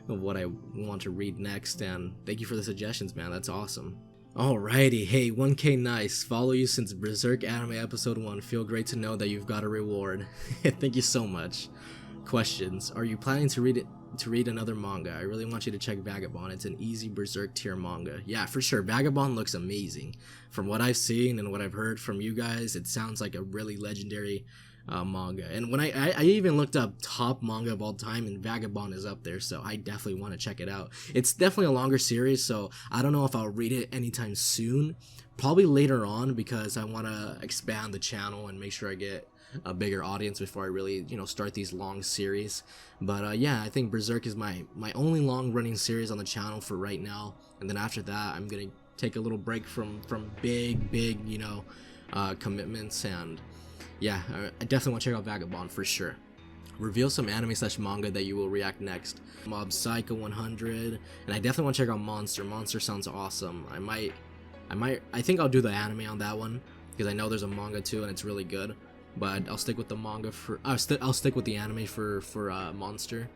want to read next, and thank you for the suggestions, man. That's awesome. Alrighty, hey, 1K nice. Follow you since Berserk Anime Episode 1. Feel great to know that you've got a reward. Thank you so much. Questions. Are you planning to read another manga? I really want you to check Vagabond. It's an easy Berserk tier manga. Yeah, for sure. Vagabond looks amazing. From what I've seen and what I've heard from you guys, it sounds like a really legendary manga. And when I even looked up top manga of all time, and Vagabond is up there, so I definitely want to check it out. It's definitely a longer series, so I don't know if I'll read it anytime soon. Probably later on, because I want to expand the channel and make sure I get a bigger audience before I really, start these long series. But yeah, I think Berserk is my only long running series on the channel for right now, and then after that I'm gonna take a little break from big commitments. And yeah, I definitely want to check out Vagabond for sure. Reveal some anime / manga that you will react next. Mob Psycho 100, and I definitely want to check out Monster. Monster sounds awesome. I think I'll do the anime on that one, because I know there's a manga too and it's really good. But I'll stick with the manga for I'll stick with the anime for Monster.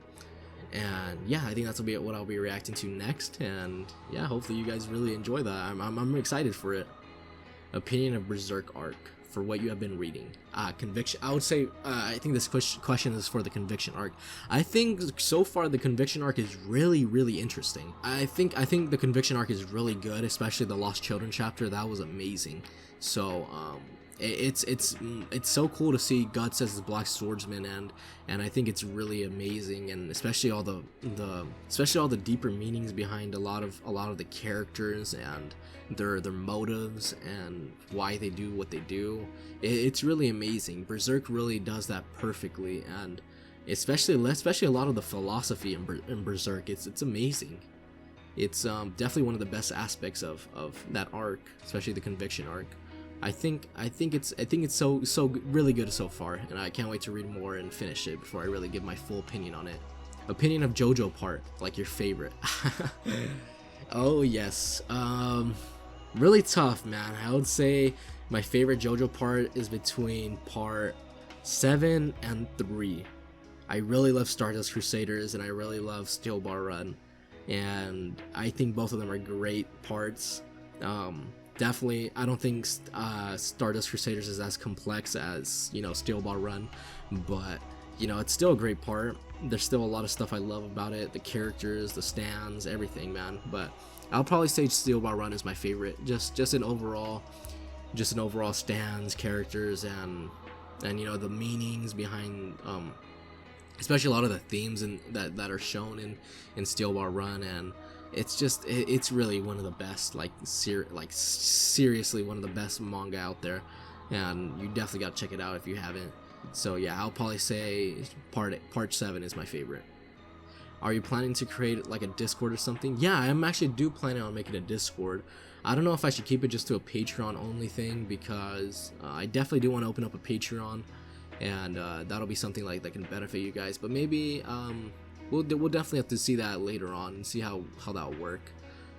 And yeah, I think that's what I'll be reacting to next. And yeah, hopefully you guys really enjoy that. I'm excited for it. Opinion of Berserk arc for what you have been reading. Conviction. I would say I think this question is for the Conviction arc. I think so far the Conviction arc is really interesting. I think the Conviction arc is really good, especially the Lost Children chapter. That was amazing. So it's so cool to see Guts as the Black Swordsman, and I think it's really amazing, and especially all the deeper meanings behind a lot of the characters and their motives and why they do what they do. It's really amazing. Berserk really does that perfectly, and especially a lot of the philosophy in Berserk. It's amazing. It's definitely one of the best aspects of that arc, especially the Conviction arc. I think it's so really good so far, and I can't wait to read more and finish it before I really give my full opinion on it. Opinion of JoJo part, like your favorite. Oh yes, really tough, man. I would say my favorite JoJo part is between part 7 and 3. I really love Stardust Crusaders and I really love Steel Bar Run, and I think both of them are great parts. Definitely, I don't think Stardust Crusaders is as complex as, Steel Ball Run, but, it's still a great part. There's still a lot of stuff I love about it, the characters, the stands, everything, man. But I'll probably say Steel Ball Run is my favorite, just an overall stands, characters, and the meanings behind, especially a lot of the themes that are shown in Steel Ball Run. And it's really one of the best, seriously one of the best manga out there, and you definitely gotta check it out if you haven't. So yeah, I'll probably say part 7 is my favorite. Are you planning to create like a Discord or something? Yeah, I'm actually planning on making a Discord. I don't know if I should keep it just to a Patreon only thing, because I definitely do want to open up a Patreon, and that'll be something that can benefit you guys. But maybe we'll definitely have to see that later on and see how that'll work.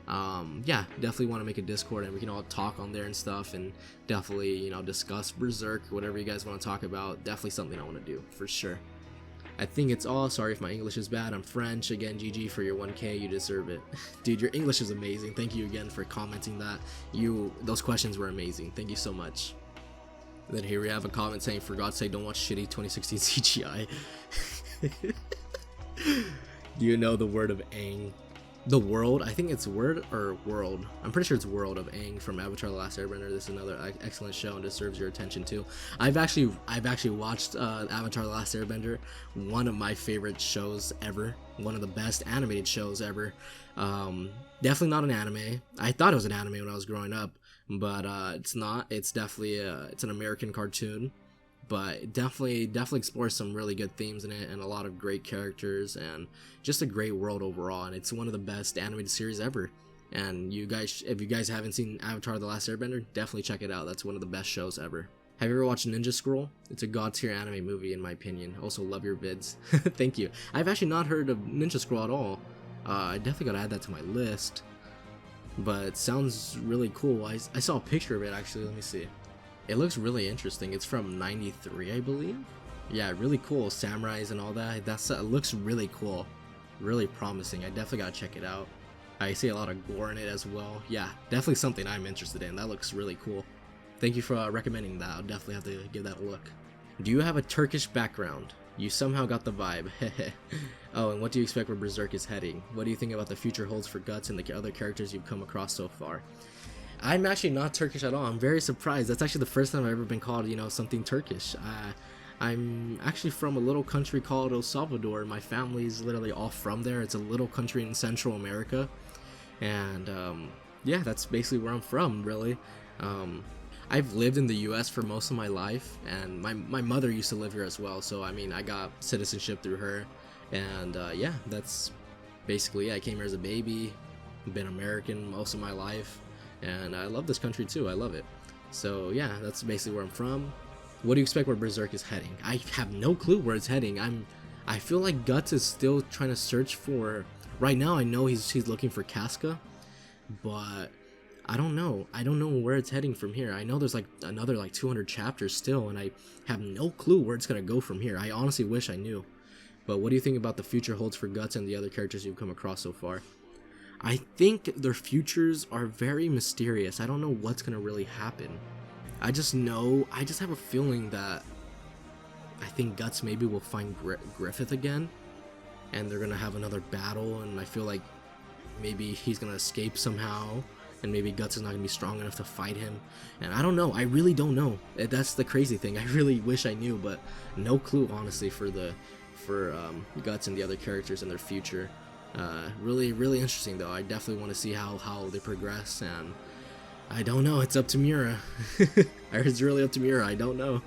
Yeah, definitely want to make a Discord and we can all talk on there and stuff, and definitely discuss Berserk, whatever you guys want to talk about. Definitely something I want to do for sure. I think it's all. Sorry if my English is bad. I'm French. Again, GG for your 1K. You deserve it. Dude, your English is amazing. Thank you again for commenting that. Those questions were amazing. Thank you so much. Then here we have a comment saying, for God's sake, don't watch shitty 2016 CGI. Do you know the word of Aang? The world? I think it's word or world. I'm pretty sure it's world of Aang from Avatar: The Last Airbender. This is another excellent show and deserves your attention too. I've actually watched Avatar: The Last Airbender. One of my favorite shows ever. One of the best animated shows ever. Definitely not an anime. I thought it was an anime when I was growing up, but it's not. It's definitely it's an American cartoon. But it definitely explores some really good themes in it, and a lot of great characters, and just a great world overall. And it's one of the best animated series ever. And if you guys haven't seen Avatar: The Last Airbender, definitely check it out. That's one of the best shows ever. Have you ever watched Ninja Scroll? It's a god tier anime movie in my opinion. Also love your vids. Thank you. I've actually not heard of Ninja Scroll at all. I definitely gotta add that to my list. But it sounds really cool. I saw a picture of it actually. Let me see. It looks really interesting. It's from '93, I believe. Yeah, really cool. Samurais and all that. It looks really cool. Really promising. I definitely gotta check it out. I see a lot of gore in it as well. Yeah, definitely something I'm interested in. That looks really cool. Thank you for recommending that. I'll definitely have to give that a look. Do you have a Turkish background? You somehow got the vibe. Oh, and what do you expect where Berserk is heading? What do you think about the future holds for Guts and the other characters you've come across so far? I'm actually not Turkish at all. I'm very surprised. That's actually the first time I've ever been called, you know, something Turkish. I'm actually from a little country called El Salvador. My family's literally all from there. It's a little country in Central America. And yeah, that's basically where I'm from, really. I've lived in the US for most of my life, and my mother used to live here as well, so I mean, I got citizenship through her. And yeah, that's basically it. I came here as a baby, been American most of my life, and I love this country too. I love it. So yeah, that's basically where I'm from. What do you expect where Berserk is heading? I have no clue where it's heading. I feel like Guts is still trying to search for. Right now, I know he's looking for Casca, but I don't know. I don't know where it's heading from here. I know there's like another like 200 chapters still, and I have no clue where it's gonna go from here. I honestly wish I knew. But what do you think about the future holds for Guts and the other characters you've come across so far? I think their futures are very mysterious. I don't know what's gonna really happen. I just have a feeling that I think Guts maybe will find Griffith again, and they're gonna have another battle, and I feel like maybe he's gonna escape somehow, and maybe Guts is not gonna be strong enough to fight him. And I don't know. I really don't know. That's the crazy thing. I really wish I knew, but no clue, honestly, for Guts and the other characters and their future. Really interesting though. I definitely want to see how they progress, and I don't know. It's up to Mura. It's really up to Mura. I don't know.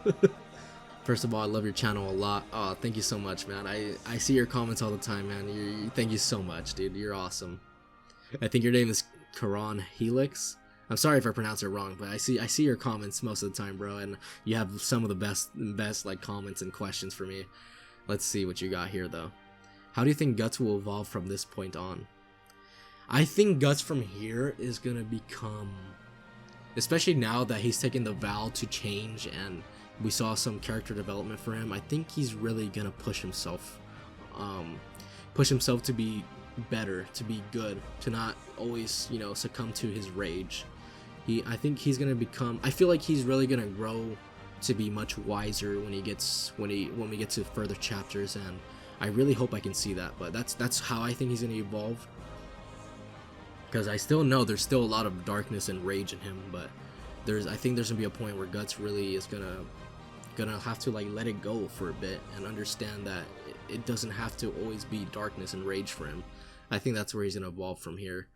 First of all, I love your channel a lot. Oh, thank you so much, man. I see your comments all the time, man. Thank you so much, dude. You're awesome. I think your name is Karan Helix. I'm sorry if I pronounce it wrong, but I see your comments most of the time, bro, and you have some of the best like comments and questions for me. Let's see what you got here though. How do you think Guts will evolve from this point on? I think Guts from here is gonna become, especially now that he's taken the vow to change and we saw some character development for him, I think he's really gonna push himself to be better, to be good, to not always, you know, succumb to his rage. I think he's gonna become, I feel like he's really gonna grow to be much wiser when we get to further chapters, and I really hope I can see that. But that's how I think he's gonna evolve, because I still know there's still a lot of darkness and rage in him, but I think there's gonna be a point where Guts really is gonna have to like let it go for a bit and understand that it doesn't have to always be darkness and rage for him. I think that's where he's gonna evolve from here.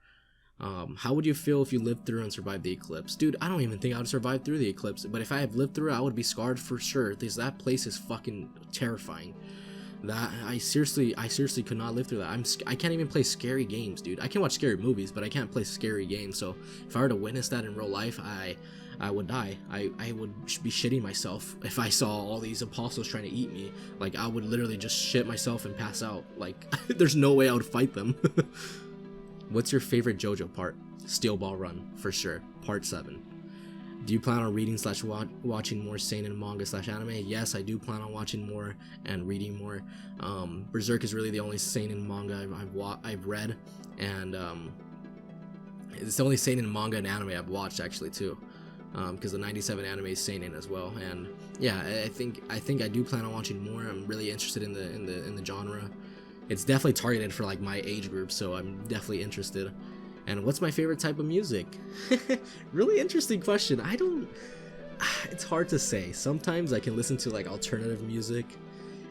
How would you feel if you lived through and survived the eclipse? Dude, I don't even think I would survive through the eclipse, but if I had lived through it, I would be scarred for sure, because that place is fucking terrifying. That I seriously could not live through that. I can't even play scary games, dude. I can watch scary movies, but I can't play scary games. So if I were to witness that in real life, I would die. I would be shitting myself if I saw all these apostles trying to eat me. Like, I would literally just shit myself and pass out. Like, there's no way I would fight them. What's your favorite JoJo part? Steel Ball Run, for sure. Part 7. Do you plan on reading / watching more seinen manga / anime? Yes, I do plan on watching more and reading more. Berserk is really the only seinen manga I've read, and it's the only seinen manga and anime I've watched actually too, because the 97 anime is seinen as well. And yeah, I think I do plan on watching more. I'm really interested in the genre. It's definitely targeted for like my age group, so I'm definitely interested. And what's my favorite type of music? Really interesting question. It's hard to say. Sometimes I can listen to like alternative music,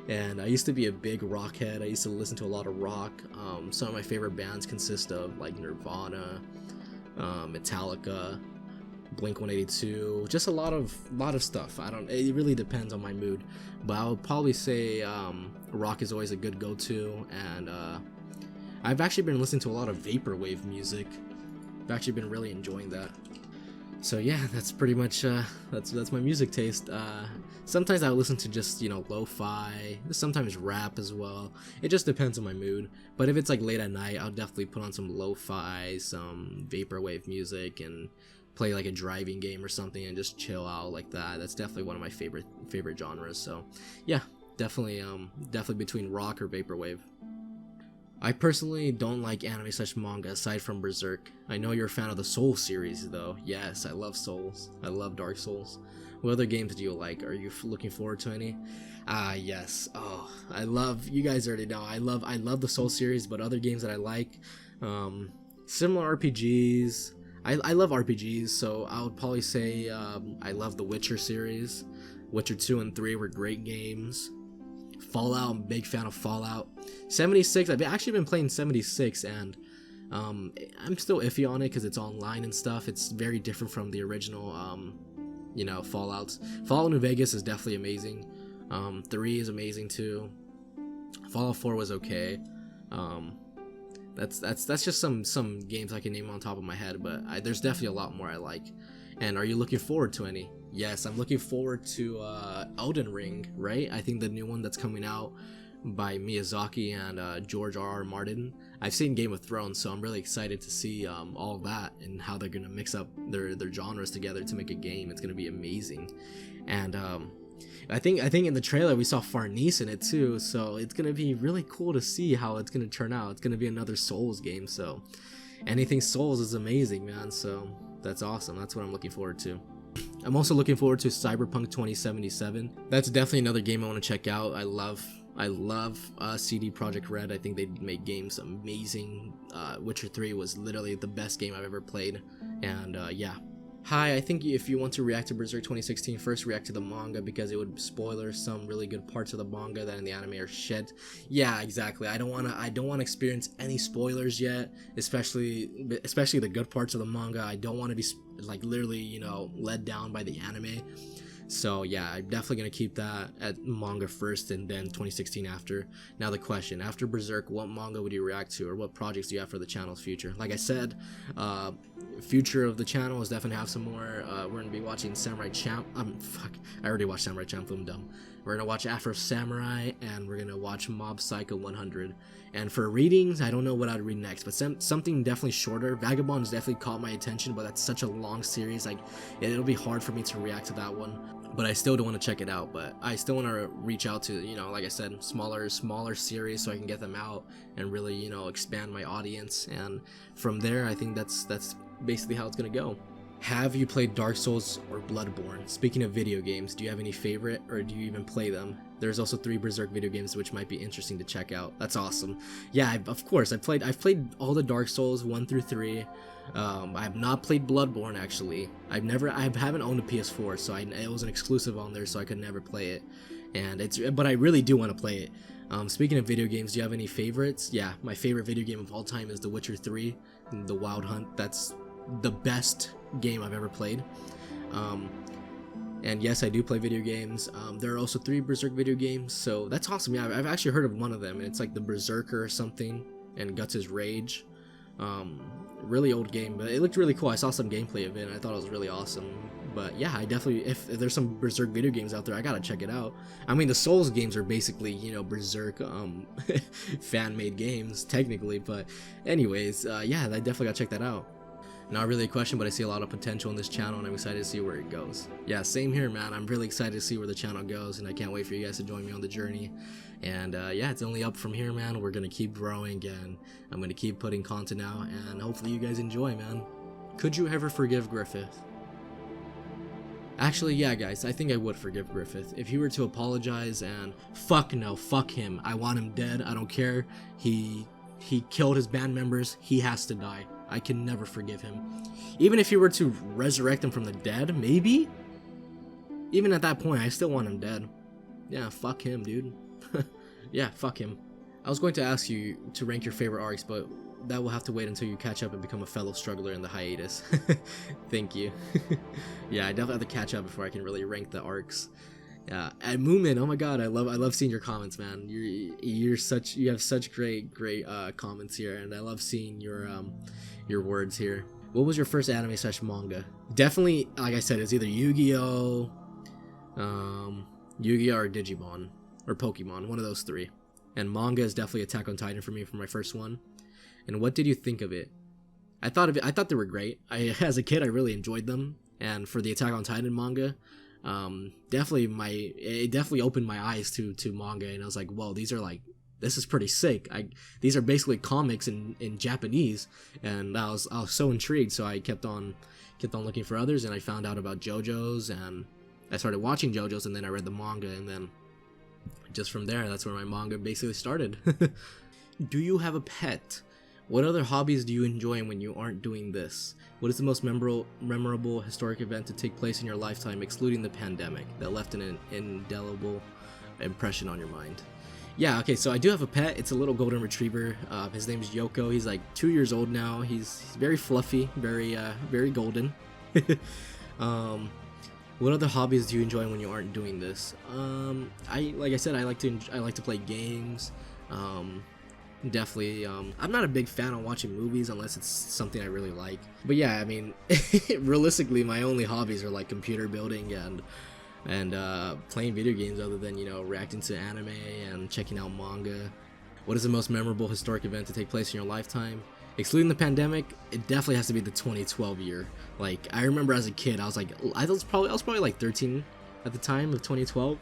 and I used to be a big rock head. I used to listen to a lot of rock. Some of my favorite bands consist of like Nirvana, Metallica, Blink-182, just a lot of stuff. It really depends on my mood, but I would probably say rock is always a good go-to, and I've actually been listening to a lot of vaporwave music. I've actually been really enjoying that. So yeah, that's pretty much that's my music taste. Sometimes I listen to just, you know, lo-fi, sometimes rap as well. It just depends on my mood. But if it's like late at night, I'll definitely put on some lo-fi, some vaporwave music, and play like a driving game or something and just chill out like that. That's definitely one of my favorite genres. So yeah, definitely between rock or vaporwave. I personally don't like anime / manga aside from Berserk. I know you're a fan of the Soul series though. Yes, I love Souls. I love Dark Souls. What other games do you like? Are you looking forward to any? Ah, yes. Oh, I love, you guys already know, I love the Soul series, but other games that I like, similar RPGs. I love RPGs, so I would probably say I love the Witcher series. Witcher 2 and 3 were great games. Fallout, I'm a big fan of Fallout. 76, I've actually been playing 76, and I'm still iffy on it because it's online and stuff. It's very different from the original, you know, Fallouts. Fallout New Vegas is definitely amazing. 3 is amazing too. Fallout 4 was okay. That's just some games I can name on top of my head, but there's definitely a lot more I like. And are you looking forward to any? Yes, I'm looking forward to Elden Ring, right? I think the new one that's coming out by Miyazaki and George R.R. Martin. I've seen Game of Thrones, so I'm really excited to see all of that and how they're gonna mix up their genres together to make a game. It's gonna be amazing. And I think in the trailer we saw Farnese in it too, so it's gonna be really cool to see how it's gonna turn out. It's gonna be another Souls game, so anything Souls is amazing, man. So that's awesome. That's what I'm looking forward to. I'm also looking forward to Cyberpunk 2077. That's definitely another game I want to check out. I love CD Projekt Red. I think they make games amazing. Witcher 3 was literally the best game I've ever played, and yeah. Hi, I think if you want to react to Berserk 2016, first react to the manga because it would spoiler some really good parts of the manga that in the anime are shit. Yeah, exactly. I don't want to experience any spoilers yet, especially the good parts of the manga. I don't want to be like literally, you know, led down by the anime. So yeah, I'm definitely gonna keep that at manga first and then 2016 after. Now the question, after Berserk, what manga would you react to, or what projects do you have for the channel's future? Like I said, future of the channel is definitely have some more. We're gonna be watching Samurai Champ. I already watched Samurai Champloo, I'm dumb. We're gonna watch Afro Samurai, and we're gonna watch Mob Psycho 100. And for readings, I don't know what I'd read next, but something definitely shorter. Vagabond has definitely caught my attention, but that's such a long series. Like, it'll be hard for me to react to that one. But I still do want to check it out. But I still want to reach out to, you know, like I said, smaller series so I can get them out and really, you know, expand my audience. And from there, I think that's basically how it's gonna go. Have you played Dark Souls or Bloodborne? Speaking of video games, do you have any favorite, or do you even play them? There's also 3 Berserk video games which might be interesting to check out. That's awesome. Yeah, of course, I've played all the Dark Souls 1 through 3. I have not played Bloodborne actually. I haven't owned a PS4, so it was an exclusive on there, so I could never play it. But I really do want to play it. Speaking of video games, do you have any favorites? Yeah, my favorite video game of all time is The Witcher 3, The Wild Hunt. That's the best game I've ever played. And yes, I do play video games. There are also 3 Berserk video games, so that's awesome. Yeah, I've actually heard of one of them, and it's like the Berserker or something, and Guts' Rage. Really old game, but it looked really cool. I saw some gameplay of it, and I thought it was really awesome. But yeah, I definitely, if there's some Berserk video games out there, I gotta check it out. I mean, the Souls games are basically, you know, Berserk fan-made games, technically, but anyways, yeah, I definitely gotta check that out. Not really a question, but I see a lot of potential in this channel, and I'm excited to see where it goes. Yeah, same here, man. I'm really excited to see where the channel goes, and I can't wait for you guys to join me on the journey. And yeah, it's only up from here, man. We're gonna keep growing, and I'm gonna keep putting content out, and hopefully you guys enjoy, man. Could you ever forgive Griffith? Actually, yeah, guys, I think I would forgive Griffith. If he were to apologize and fuck no, fuck him. I want him dead. I don't care. He killed his band members. He has to die. I can never forgive him. Even if you were to resurrect him from the dead, maybe? Even at that point, I still want him dead. Yeah, fuck him, dude. Yeah, fuck him. I was going to ask you to rank your favorite arcs, but that will have to wait until you catch up and become a fellow struggler in the hiatus. Thank you. Yeah, I definitely have to catch up before I can really rank the arcs. Yeah, and Moomin, oh my god, I love seeing your comments, man. You have such great comments here, and I love seeing your words here. What was your first anime / manga? Definitely, like I said, it's either Yu-Gi-Oh, or Digimon, or Pokemon, one of those 3. And manga is definitely Attack on Titan for me for my first one. And what did you think of it? I thought they were great. As a kid, I really enjoyed them. And for the Attack on Titan manga, it definitely opened my eyes to manga, and I was like, whoa, this is pretty sick. These are basically comics in Japanese, and I was so intrigued, so I kept on looking for others, and I found out about JoJo's, and I started watching JoJo's, and then I read the manga, and then just from there, that's where my manga basically started. Do you have a pet? What other hobbies do you enjoy when you aren't doing this? What is the most memorable historic event to take place in your lifetime, excluding the pandemic, that left an indelible impression on your mind? Yeah, okay, so I do have a pet. It's a little golden retriever. His name is Yoko. He's like 2 years old now. He's very fluffy, very golden. What other hobbies do you enjoy when you aren't doing this? Like I said, I like to play games. Definitely. I'm not a big fan of watching movies unless it's something I really like. But yeah, I mean, realistically, my only hobbies are like computer building and playing video games, other than, you know, reacting to anime and checking out manga. What is the most memorable historic event to take place in your lifetime? Excluding the pandemic, it definitely has to be the 2012 year. Like, I remember as a kid, I was probably like 13 at the time of 2012,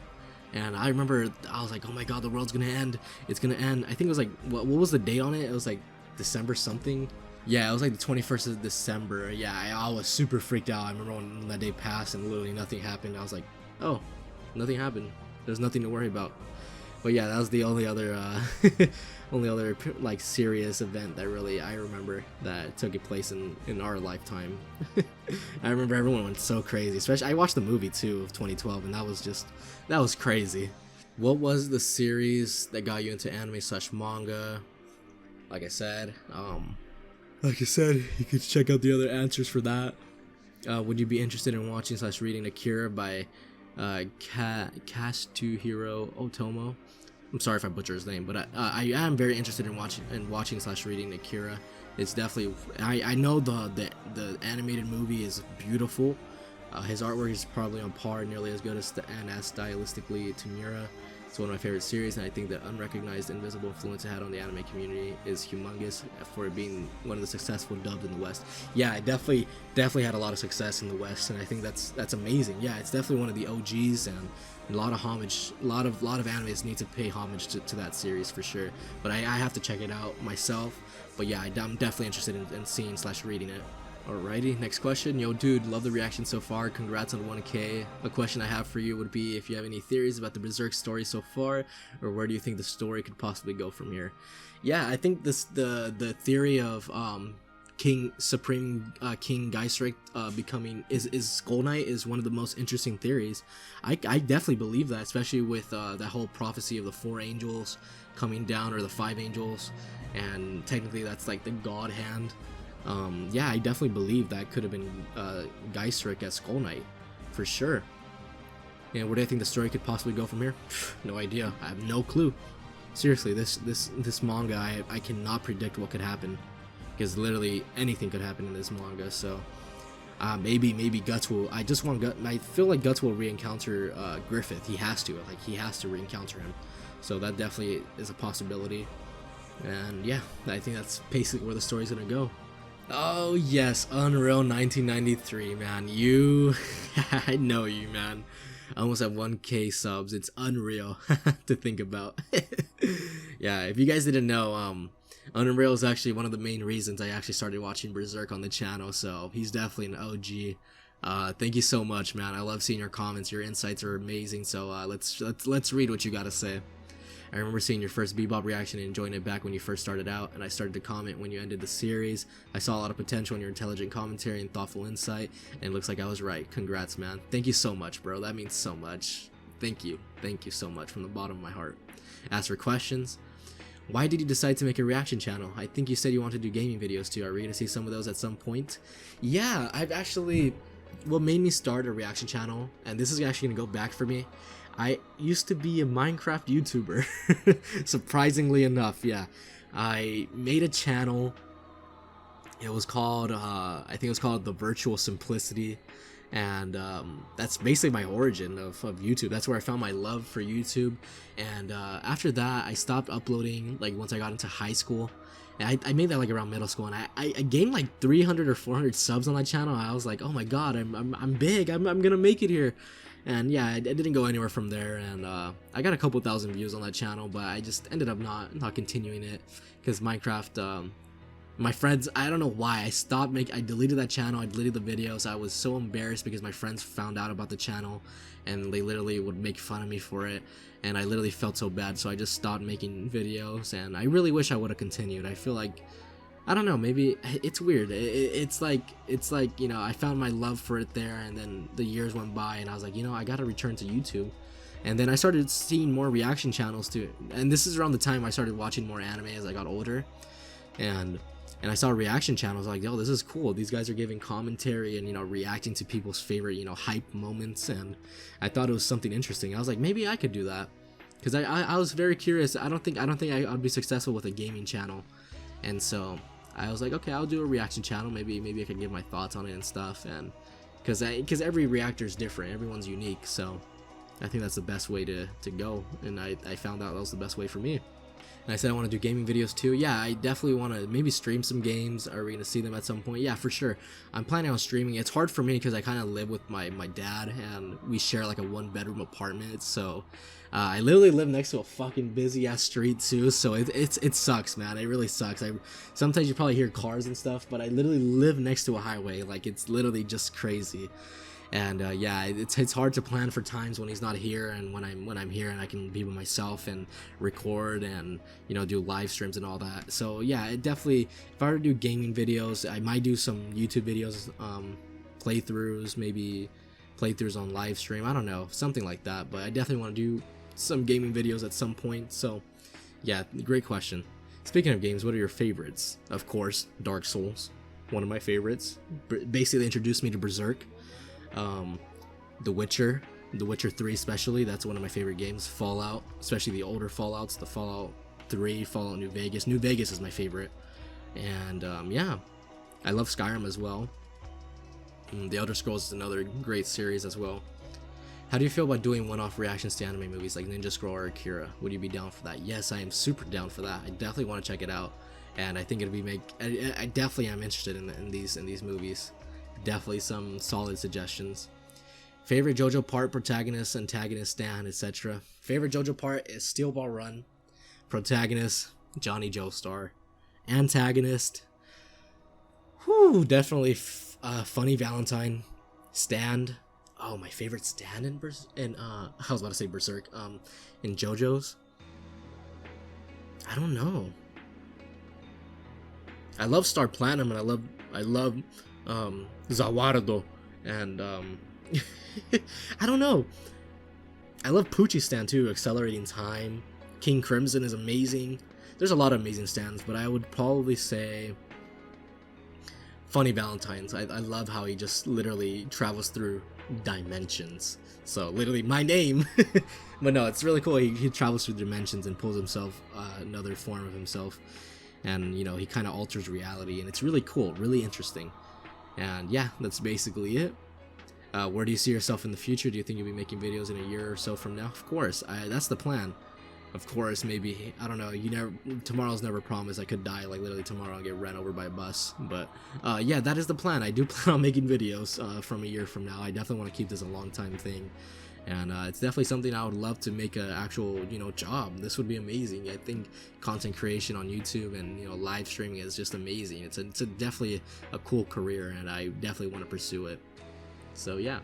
and I remember I was like, oh my god, the world's gonna end. It's gonna end. I think it was like, what was the date on it? It was like December something. Yeah, it was like the 21st of December. Yeah, I was super freaked out. I remember when that day passed and literally nothing happened. I was like, oh, nothing happened. There's nothing to worry about. But yeah, that was the only other like serious event that really I remember that took place in our lifetime. I remember everyone went so crazy. Especially, I watched the movie too of 2012, and that was crazy. What was the series that got you into anime / manga? Like I said, you could check out the other answers for that. Would you be interested in watching / reading Akira by Kazuhiro Otomo? I'm sorry if I butcher his name, but I am very interested in watching / reading Akira. It's definitely, I know the animated movie is beautiful. His artwork is probably on par, nearly as good as stylistically to Mira. It's one of my favorite series, and I think the unrecognized invisible influence it had on the anime community is humongous for it being one of the successful dubs in the West. Yeah, it definitely had a lot of success in the West, and I think that's amazing. Yeah, it's definitely one of the OGs, and a lot of homage. A lot of animes need to pay homage to that series for sure. But I have to check it out myself. But yeah, I'm definitely interested in seeing / reading it. Alrighty, next question. Yo dude, love the reaction so far, congrats on 1K. A question I have for you would be if you have any theories about the Berserk story so far, or where do you think the story could possibly go from here? Yeah, I think the theory of Supreme King Geisric becoming is Skull Knight is one of the most interesting theories. I definitely believe that, especially with that whole prophecy of the 4 angels coming down, or the 5 angels, and technically that's like the god hand. Yeah, I definitely believe that could have been Geisric as Skull Knight, for sure. And where do I think the story could possibly go from here? No idea. I have no clue. Seriously, this manga, I cannot predict what could happen, because literally anything could happen in this manga. So maybe Guts will. I feel like Guts will re-encounter Griffith. He has to re-encounter him. So that definitely is a possibility. And yeah, I think that's basically where the story's gonna go. Oh yes, Unreal 1993, man. I know you, man. I almost have 1K subs. It's unreal to think about. Yeah, if you guys didn't know, Unreal is actually one of the main reasons I actually started watching Berserk on the channel. So he's definitely an OG. Thank you so much, man. I love seeing your comments. Your insights are amazing. So let's read what you gotta say. I remember seeing your first Bebop reaction and enjoying it back when you first started out, and I started to comment when you ended the series. I saw a lot of potential in your intelligent commentary and thoughtful insight, and it looks like I was right. Congrats, man. Thank you so much, bro. That means so much. Thank you so much from the bottom of my heart. As for questions, why did you decide to make a reaction channel? I think you said you wanted to do gaming videos too. Are we gonna see some of those at some point? Yeah, what made me start a reaction channel, and this is actually gonna go back for me, I used to be a Minecraft YouTuber. Surprisingly enough, yeah. I made a channel. It was called, I think it was called The Virtual Simplicity. And that's basically my origin of YouTube. That's where I found my love for YouTube. And after that, I stopped uploading, like, once I got into high school. And I made that like around middle school, and I gained like 300 or 400 subs on that channel. I was like, oh my god, I'm big. I'm gonna make it here. And yeah, I didn't go anywhere from there, and I got a couple thousand views on that channel, but I just ended up not continuing it, because Minecraft My friends, I don't know why, I deleted that channel, I deleted the videos. I was so embarrassed because my friends found out about the channel and they literally would make fun of me for it, and I literally felt so bad, so I just stopped making videos. And I really wish I would have continued. I feel like, I don't know, maybe it's weird. It's like, you know, I found my love for it there, and then the years went by and I was like, you know, I gotta return to YouTube. And then I started seeing more reaction channels to it, and this is around the time I started watching more anime as I got older, and I saw reaction channels like, yo, this is cool. These guys are giving commentary and, you know, reacting to people's favorite, you know, hype moments, and I thought it was something interesting. I was like, maybe I could do that, because I was very curious. I don't think I'd be successful with a gaming channel, and so I was like, okay, I'll do a reaction channel. Maybe I can give my thoughts on it and stuff, and because every reactor is different, everyone's unique, so I think that's the best way to go, and I found out that was the best way for me. And I said I want to do gaming videos too. Yeah, I definitely want to maybe stream some games. Are we going to see them at some point? Yeah, for sure. I'm planning on streaming. It's hard for me because I kind of live with my dad, and we share like a 1-bedroom apartment. So I literally live next to a fucking busy ass street too. So it sucks, man. It really sucks. Sometimes you probably hear cars and stuff, but I literally live next to a highway. Like, it's literally just crazy. And yeah, it's hard to plan for times when he's not here, and when I'm here and I can be with myself and record and, you know, do live streams and all that. So yeah, it definitely, if I were to do gaming videos, I might do some YouTube videos, playthroughs, maybe playthroughs on live stream, I don't know, something like that. But I definitely want to do some gaming videos at some point. So yeah, great question. Speaking of games, what are your favorites? Of course, Dark Souls, one of my favorites. Basically introduced me to Berserk. The Witcher 3 especially, that's one of my favorite games. Fallout, especially the older Fallouts, the Fallout 3, Fallout New Vegas. New Vegas is my favorite. And yeah, I love Skyrim as well. The Elder Scrolls is another great series as well. How do you feel about doing one-off reactions to anime movies like Ninja Scroll or Akira? Would you be down for that? Yes, I am super down for that. I definitely want to check it out, and I think it'll be I definitely am interested in these movies. Definitely some solid suggestions. Favorite JoJo part, protagonist, antagonist, stand, etc. Favorite JoJo part is Steel Ball Run. Protagonist, Johnny Joestar. Antagonist, definitely Funny Valentine. Stand, oh, my favorite stand in I was about to say Berserk. In JoJo's, I don't know. I love Star Platinum, and I love Zawardo, and I don't know. I love Poochie stand too. Accelerating Time, King Crimson is amazing. There's a lot of amazing stands, but I would probably say Funny Valentine's. I love how he just literally travels through dimensions. So literally my name. But no, it's really cool. He travels through dimensions and pulls himself another form of himself, and you know, he kind of alters reality, and it's really cool, really interesting. And yeah, that's basically it. Where do you see yourself in the future? Do you think you'll be making videos in a year or so from now? Of course, that's the plan. Of course, maybe, I don't know, tomorrow's never promised. I could die, like literally tomorrow I'll get ran over by a bus. But yeah, that is the plan. I do plan on making videos from a year from now. I definitely want to keep this a long time thing. And it's definitely something I would love to make an actual, you know, job. This would be amazing. I think content creation on YouTube and, you know, live streaming is just amazing. It's definitely a cool career, and I definitely want to pursue it. So yeah.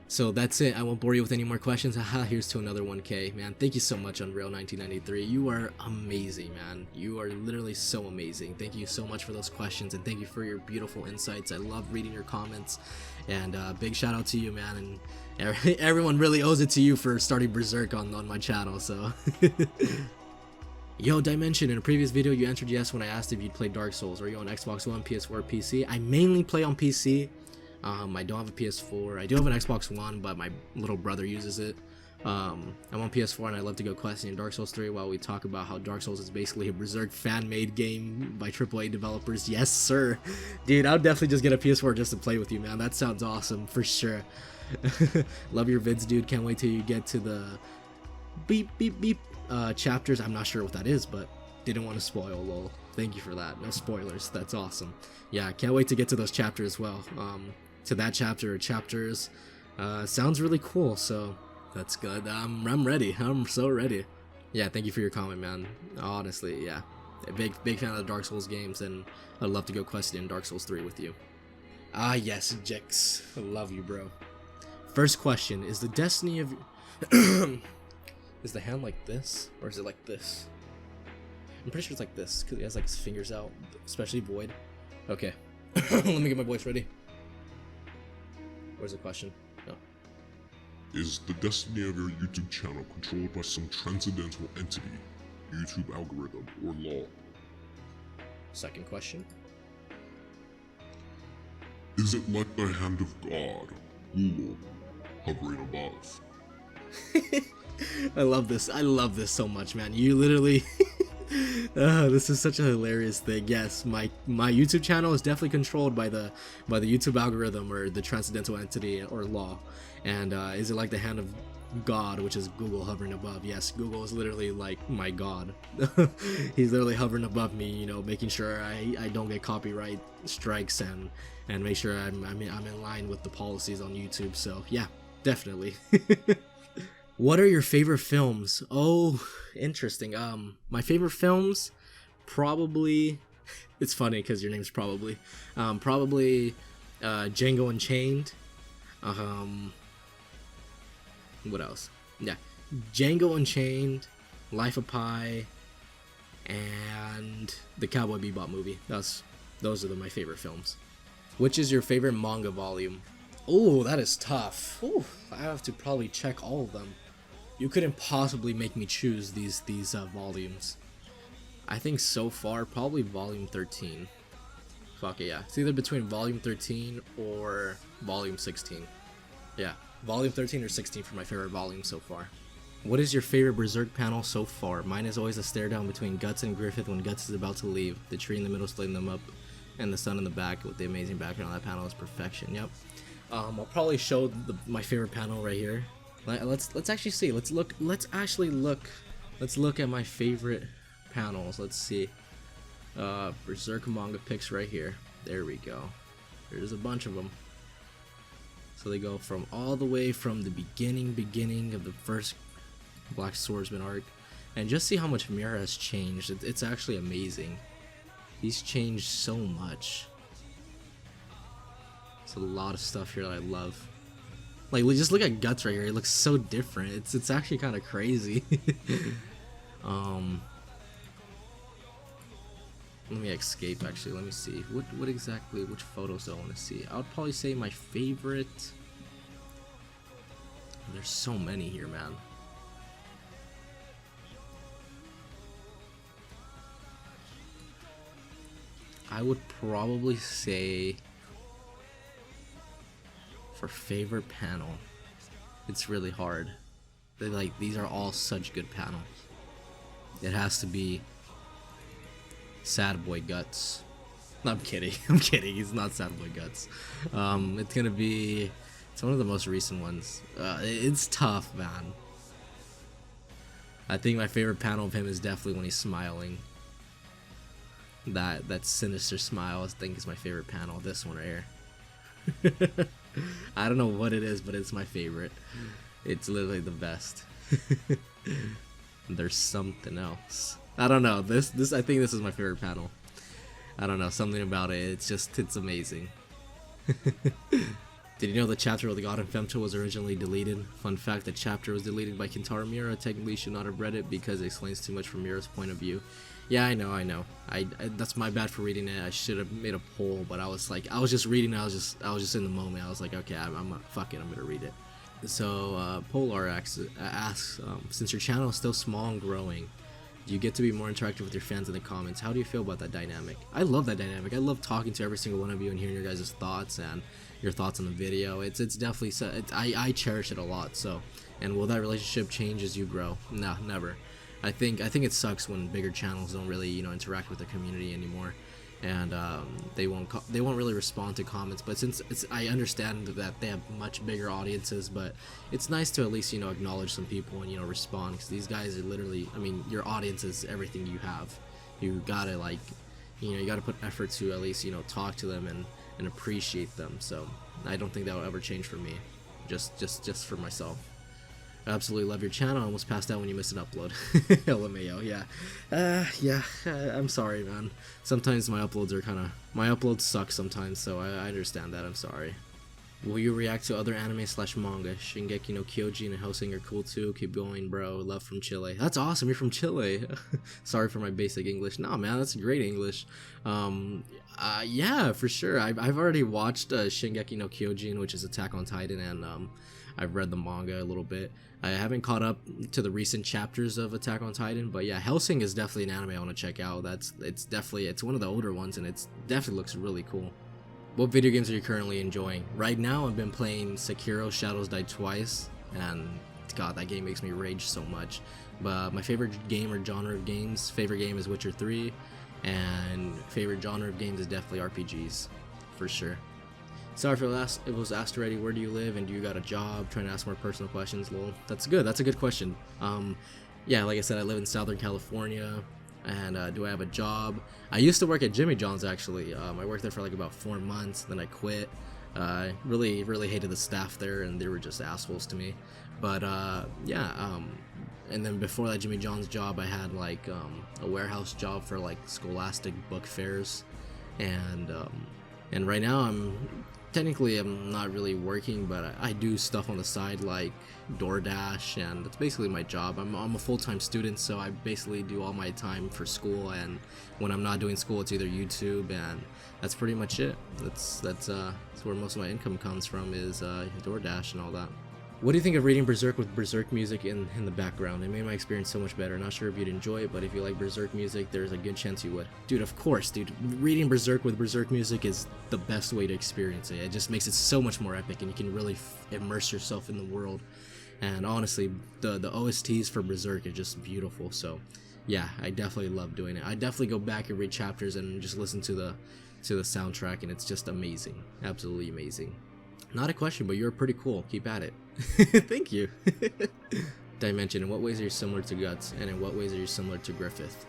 So that's it. I won't bore you with any more questions. Haha, here's to another 1K, man. Thank you so much, Unreal1993. You are amazing, man. You are literally so amazing. Thank you so much for those questions, and thank you for your beautiful insights. I love reading your comments, and big shout out to you, man. And everyone really owes it to you for starting Berserk on my channel, so. Yo, Dymension, in a previous video you answered yes when I asked if you'd play Dark Souls. Are you on Xbox One, PS4, PC? I mainly play on PC. I don't have a PS4. I do have an Xbox One, but my little brother uses it. I'm on PS4, and I love to go questing in Dark Souls 3 while we talk about how Dark Souls is basically a Berserk fan-made game by AAA developers. Yes, sir. Dude, I'll definitely just get a PS4 just to play with you, man. That sounds awesome, for sure. Love your vids, dude. Can't wait till you get to the beep, beep, beep chapters. I'm not sure what that is, but didn't want to spoil, lol. Thank you for that. No spoilers. That's awesome. Yeah, can't wait to get to those chapters as well. To that chapter or chapters. Sounds really cool, so that's good. I'm ready. I'm so ready. Yeah, thank you for your comment, man. Honestly, yeah. A big fan of the Dark Souls games, and I'd love to go questing in Dark Souls 3 with you. Ah yes, Jix, I love you, bro. First question: is the destiny of is the hand like this, or is it like this? I'm pretty sure it's like this because he has like his fingers out, especially Void. Okay, let me get my voice ready. Where's the question? No. Is the destiny of your YouTube channel controlled by some transcendental entity, YouTube algorithm, or law? Second question. Is it like the hand of God, GOOOOO, hovering above? I love this. I love this so much, man. You literally this is such a hilarious thing. Yes, my YouTube channel is definitely controlled by the YouTube algorithm or the transcendental entity or law. And is it like the hand of God, which is Google hovering above? Yes, Google is literally like my God. He's literally hovering above me, you know, making sure I don't get copyright strikes and make sure I'm in line with the policies on YouTube. So yeah, definitely. What are your favorite films? Oh, interesting. My favorite films, probably. It's funny because your name's probably. Probably Django Unchained. What else? Yeah, Django Unchained, Life of Pi, and the Cowboy Bebop movie. Those are my favorite films. Which is your favorite manga volume? Oh, that is tough. Ooh, I have to probably check all of them. You couldn't possibly make me choose these volumes. I think so far probably volume 13. Fuck it, yeah. It's either between volume 13 or volume 16. Yeah, volume 13 or 16 for my favorite volume so far. What is your favorite Berserk panel so far? Mine is always a stare down between Guts and Griffith when Guts is about to leave. The tree in the middle splitting them up, and the sun in the back with the amazing background on that panel is perfection. Yep. I'll probably show my favorite panel right here. Let's actually see. Let's look at my favorite panels. Let's see. Berserk manga pics right here. There we go. There's a bunch of them. So they go from all the way from the beginning of the first Black Swordsman arc, and just see how much Mira has changed. It's actually amazing. He's changed so much. There's a lot of stuff here that I love. Like, just look at Guts right here. It looks so different. It's actually kind of crazy. Let me escape. Actually, let me see. What exactly? Which photos do I want to see? I would probably say my favorite. There's so many here, man. I would probably say for favorite panel, it's really hard. These are all such good panels. It has to be Sad Boy Guts. No, I'm kidding. I'm kidding. He's not Sad Boy Guts. It's gonna be. It's one of the most recent ones. It's tough, man. I think my favorite panel of him is definitely when he's smiling. That sinister smile, I think, is my favorite panel. This one right here. I don't know what it is, but it's my favorite. It's literally the best. There's something else. I don't know. I think this is my favorite panel. I don't know, something about it. It's amazing. Did you know the chapter of the God and Femto was originally deleted? Fun fact: the chapter was deleted by Kentaro Miura. Technically, should not have read it because it explains too much from Miura's point of view. Yeah, I know. I that's my bad for reading it. I should have made a poll, but I was just reading. I was just in the moment. I was like, okay, fuck it, I'm gonna read it. So Polar asks, since your channel is still small and growing, do you get to be more interactive with your fans in the comments? How do you feel about that dynamic? I love that dynamic. I love talking to every single one of you and hearing your guys' thoughts and your thoughts on the video. It's definitely I cherish it a lot. So, and will that relationship change as you grow? No, never. I think it sucks when bigger channels don't really interact with the community anymore, and they won't really respond to comments. But since I understand that they have much bigger audiences, but it's nice to at least acknowledge some people and respond, because these guys are literally, I mean, your audience is everything you have. You gotta you gotta put effort to at least talk to them and appreciate them. So I don't think that will ever change for me, just for myself. Absolutely love your channel. I almost passed out when you missed an upload. LMAO, yeah. I'm sorry, man. Sometimes my uploads suck sometimes, so I understand that. I'm sorry. Will you react to other anime slash manga? Shingeki no Kyojin and Hellsing are cool too. Keep going, bro. Love from Chile. That's awesome. You're from Chile. Sorry for my basic English. No, man, that's great English. Yeah, for sure. I've already watched Shingeki no Kyojin, which is Attack on Titan, and I've read the manga a little bit. I haven't caught up to the recent chapters of Attack on Titan, but yeah, Hellsing is definitely an anime I want to check out. It's one of the older ones, and it definitely looks really cool. What video games are you currently enjoying? Right now, I've been playing Sekiro: Shadows Die Twice, and God, that game makes me rage so much. But my favorite game or genre of games, favorite game is Witcher 3, and favorite genre of games is definitely RPGs, for sure. Sorry for it was asked already. Where do you live and do you got a job? Trying to ask more personal questions. Lol. That's good. That's a good question. Yeah, like I said, I live in Southern California. And do I have a job? I used to work at Jimmy John's actually. I worked there for like about 4 months, then I quit. Really hated the staff there, and they were just assholes to me. But yeah, and then before that Jimmy John's job, I had like a warehouse job for like Scholastic book fairs, and right now I'm not really working, but I do stuff on the side like DoorDash, and that's basically my job. I'm a full-time student, so I basically do all my time for school, and when I'm not doing school, it's either YouTube, and that's pretty much it. That's where most of my income comes from, is DoorDash and all that. What do you think of reading Berserk with Berserk music in the background? It made my experience so much better. Not sure if you'd enjoy it, but if you like Berserk music, there's a good chance you would. Dude, of course, dude. Reading Berserk with Berserk music is the best way to experience it. It just makes it so much more epic, and you can really immerse yourself in the world. And honestly, the OSTs for Berserk are just beautiful. So, yeah, I definitely love doing it. I definitely go back and read chapters and just listen to the soundtrack, and it's just amazing. Absolutely amazing. Not a question, but you're pretty cool. Keep at it. Thank you. Dymension, in what ways are you similar to Guts, and in what ways are you similar to Griffith?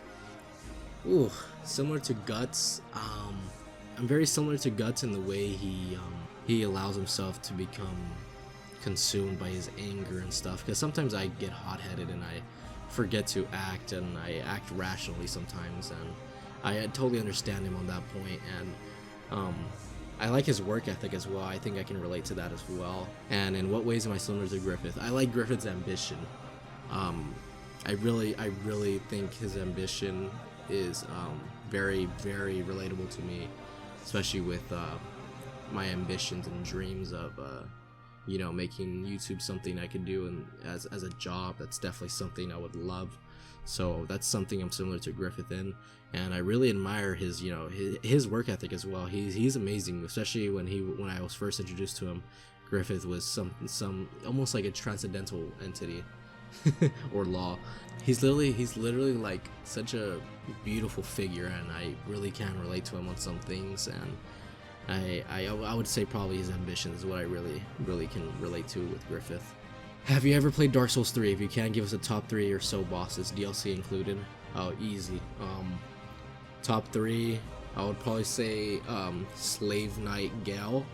Ooh, similar to Guts. I'm very similar to Guts in the way he allows himself to become consumed by his anger and stuff. Because sometimes I get hot-headed and I forget to act, and I act rationally sometimes, and I totally understand him on that point. And I like his work ethic as well. I think I can relate to that as well. And in what ways am I similar to Griffith? I like Griffith's ambition. I really think his ambition is very, very relatable to me, especially with my ambitions and dreams of you know, making YouTube something I could do, and as a job. That's definitely something I would love. So that's something I'm similar to Griffith in, and I really admire his, you know, his work ethic as well. He's amazing, especially when I was first introduced to him. Griffith was some almost like a transcendental entity or law. He's literally like such a beautiful figure, and I really can relate to him on some things. And I would say probably his ambition is what I really can relate to with Griffith. Have you ever played Dark Souls 3? If you can, give us a top 3 or so bosses, DLC included. Oh, easy. Top 3, I would probably say Slave Knight Gale.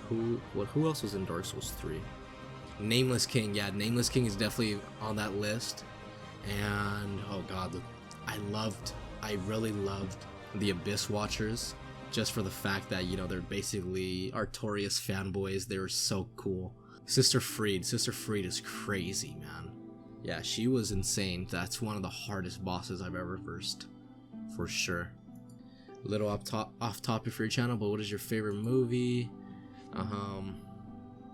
Who else was in Dark Souls 3? Nameless King. Yeah, Nameless King is definitely on that list. And oh god, I really loved the Abyss Watchers, just for the fact that, you know, they're basically Artorias fanboys. They were so cool. Sister Fried is crazy, man. Yeah, she was insane. That's one of the hardest bosses I've ever versed, for sure. A little off topic for your channel, but what is your favorite movie?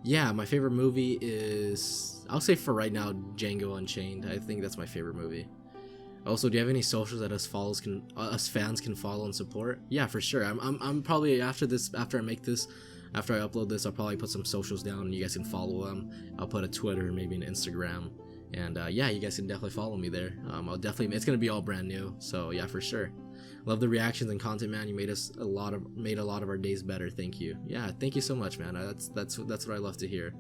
Yeah, my favorite movie is, I'll say for right now, Django Unchained. I think that's my favorite movie. Also, do you have any socials that us fans can follow and support? Yeah, for sure. I'm probably after I upload this, I'll probably put some socials down and you guys can follow them. I'll put a Twitter, maybe an Instagram, and yeah, you guys can definitely follow me there. It's gonna be all brand new, so yeah, for sure. Love the reactions and content, man. You made a lot of our days better. Thank you. Yeah, thank you so much, man. That's what I love to hear.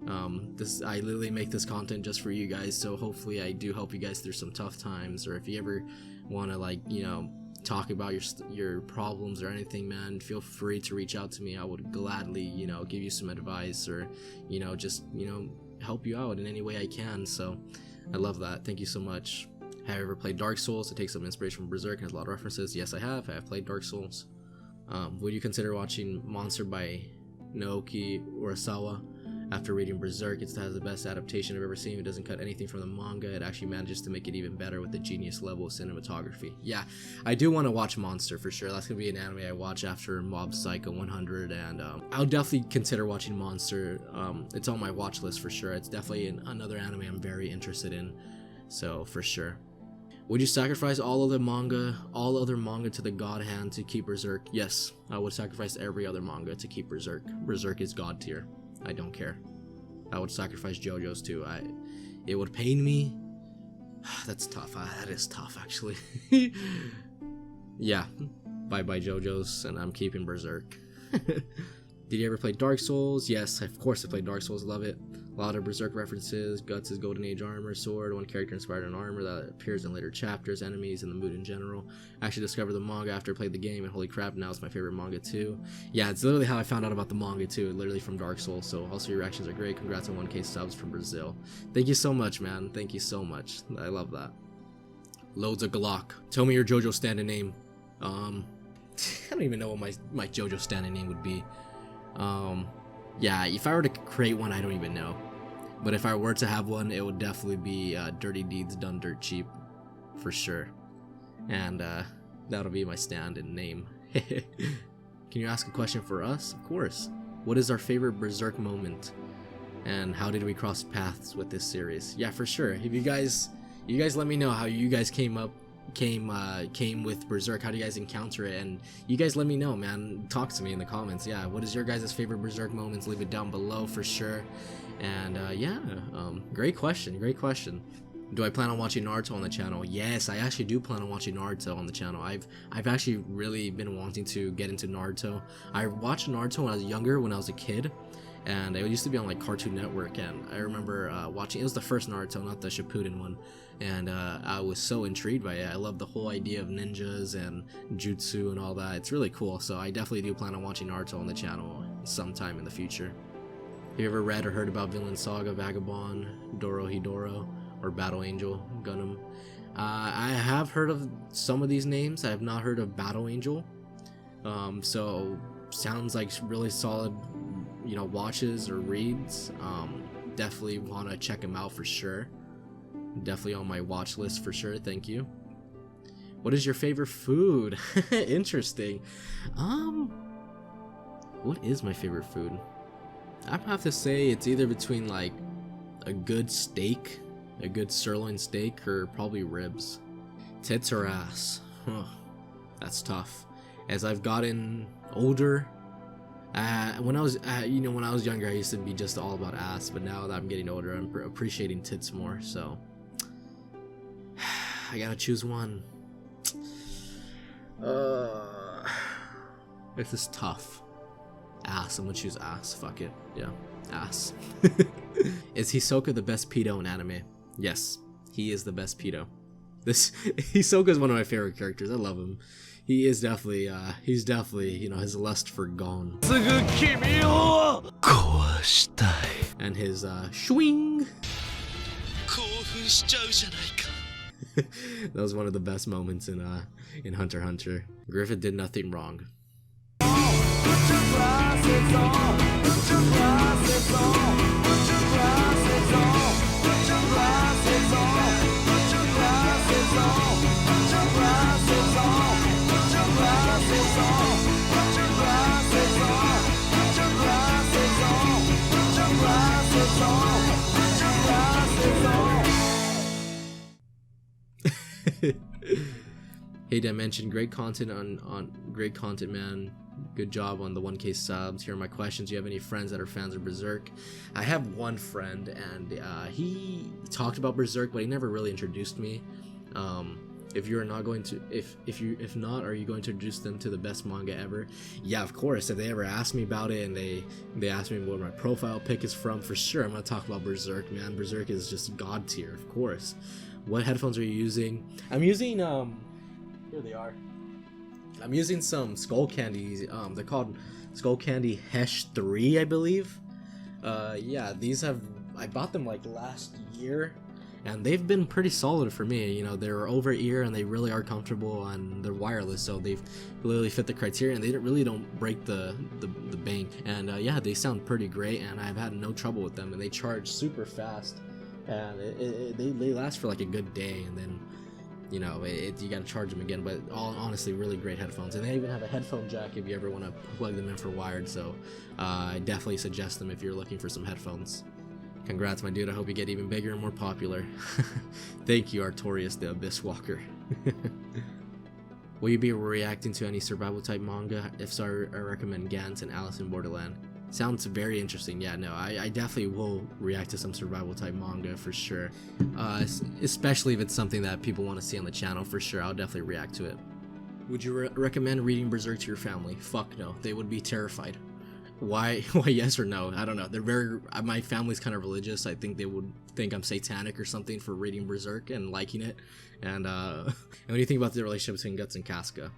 I literally make this content just for you guys, so hopefully I do help you guys through some tough times, or if you ever want to, like, you know, talk about your problems or anything, man, feel free to reach out to me. I would gladly, you know, give you some advice, or, you know, just, you know, help you out in any way I can. So I love that. Thank you so much. Have you ever played Dark Souls? It takes some inspiration from Berserk and has a lot of references. Yes, I have. I have played Dark Souls. Would you consider watching Monster by Naoki Urasawa? After reading Berserk, it has the best adaptation I've ever seen. It doesn't cut anything from the manga. It actually manages to make it even better with the genius level of cinematography. Yeah, I do want to watch Monster for sure. That's going to be an anime I watch after Mob Psycho 100, and I'll definitely consider watching Monster. It's on my watch list for sure. It's definitely another anime I'm very interested in, so for sure. Would you sacrifice all other manga to the god hand to keep Berserk? Yes, I would sacrifice every other manga to keep Berserk. Berserk is god tier. I don't care. I would sacrifice JoJo's too. It would pain me. That's tough. That is tough, actually. Yeah. Bye-bye JoJo's, and I'm keeping Berserk. Did you ever play Dark Souls? Yes, of course I played Dark Souls. Love it. A lot of Berserk references. Guts' Golden Age armor, sword. One character inspired an armor that appears in later chapters, enemies, and the mood in general. I actually discovered the manga after I played the game, and holy crap, now it's my favorite manga too. Yeah, it's literally how I found out about the manga too, literally from Dark Souls. So also your reactions are great. Congrats on 1K subs from Brazil. Thank you so much, man. Thank you so much. I love that. Loads of Glock. Tell me your JoJo standing name. I don't even know what my JoJo standing name would be. Yeah, if I were to create one, I don't even know. But if I were to have one, it would definitely be Dirty Deeds Done Dirt Cheap, for sure. And that'll be my stand-in name. Can you ask a question for us? Of course. What is our favorite Berserk moment? And how did we cross paths with this series? Yeah, for sure. If you guys let me know how you guys came with Berserk. How do you guys encounter it? And you guys let me know, man. Talk to me in the comments. Yeah, what is your guys' favorite Berserk moments? Leave it down below for sure. And yeah, great question. Do I plan on watching Naruto on the channel? Yes, I actually do plan on watching Naruto on the channel. I've actually really been wanting to get into Naruto. I watched Naruto when I was younger, when I was a kid, and it used to be on like Cartoon Network, and I remember watching. It was the first Naruto, not the Shippuden one, and I was so intrigued by it. I love the whole idea of ninjas and jutsu and all that. It's really cool, so I definitely do plan on watching Naruto on the channel sometime in the future. Have you ever read or heard about Vinland Saga, Vagabond, Dorohedoro, or Battle Angel, Gundam? I have heard of some of these names. I have not heard of Battle Angel. So sounds like really solid, you know, watches or reads. Definitely want to check them out for sure. Definitely on my watch list for sure. Thank you. What is your favorite food? Interesting. What is my favorite food? I'd have to say it's either between like a good steak, a good sirloin steak, or probably ribs. Tits or ass? Huh, that's tough. As I've gotten older, when I was when I was younger, I used to be just all about ass, but now that I'm getting older, I'm appreciating tits more. So I gotta choose one. This is tough. Ass. I'm gonna choose ass. Fuck it. Yeah, ass. Is Hisoka the best pedo in anime? Yes, he is the best pedo. Hisoka is one of my favorite characters. I love him. He is definitely, he's definitely, you know, his lust for Gon. And his, swing. That was one of the best moments in Hunter x Hunter. Griffith did nothing wrong. Hey Dymension, great content on great content, man. Good job on the 1K subs. Here are my questions. Do you have any friends that are fans of Berserk? I have one friend, and he talked about Berserk, but he never really introduced me. If you're not going to, if not, are you going to introduce them to the best manga ever? Yeah, of course. If they ever ask me about it and they ask me what my profile pic is from, for sure I'm gonna talk about Berserk, man. Berserk is just god tier, of course. What headphones are you using? I'm using here they are. I'm using some Skull Candy. They're called Skull Candy Hesh 3, I believe. Yeah, these have I bought them like last year, and they've been pretty solid for me. You know, they're over ear and they really are comfortable, and they're wireless, so they've really fit the criteria, and they really don't break the bank. And yeah, they sound pretty great, and I've had no trouble with them, and they charge super fast, and they last for like a good day, and then you know you gotta charge them again. But honestly, really great headphones, and they even have a headphone jack if you ever want to plug them in for wired. So I definitely suggest them if you're looking for some headphones. Congrats, my dude. I hope you get even bigger and more popular. Thank you, Artorias the Abyss Walker. Will you be reacting to any survival type manga? If so, I recommend Gantz and Alice in Borderland. Sounds very interesting. Yeah, no, I definitely will react to some survival type manga for sure. Especially if it's something that people want to see on the channel, for sure. I'll definitely react to it. Would you recommend reading Berserk to your family? Fuck no. They would be terrified. Why yes or no? I don't know. They're very, my family's kind of religious. I think they would think I'm satanic or something for reading Berserk and liking it. And and when you think about the relationship between Guts and Casca,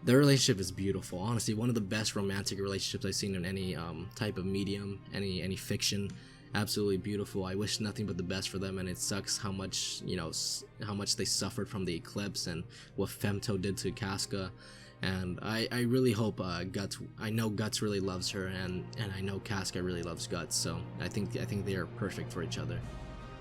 their relationship is beautiful. Honestly, one of the best romantic relationships I've seen in any type of medium, any fiction. Absolutely beautiful. I wish nothing but the best for them, and it sucks how much, you know, how much they suffered from the eclipse and what Femto did to Casca. And I really hope Guts, I know Guts really loves her, and I know Casca really loves Guts, so I think they are perfect for each other.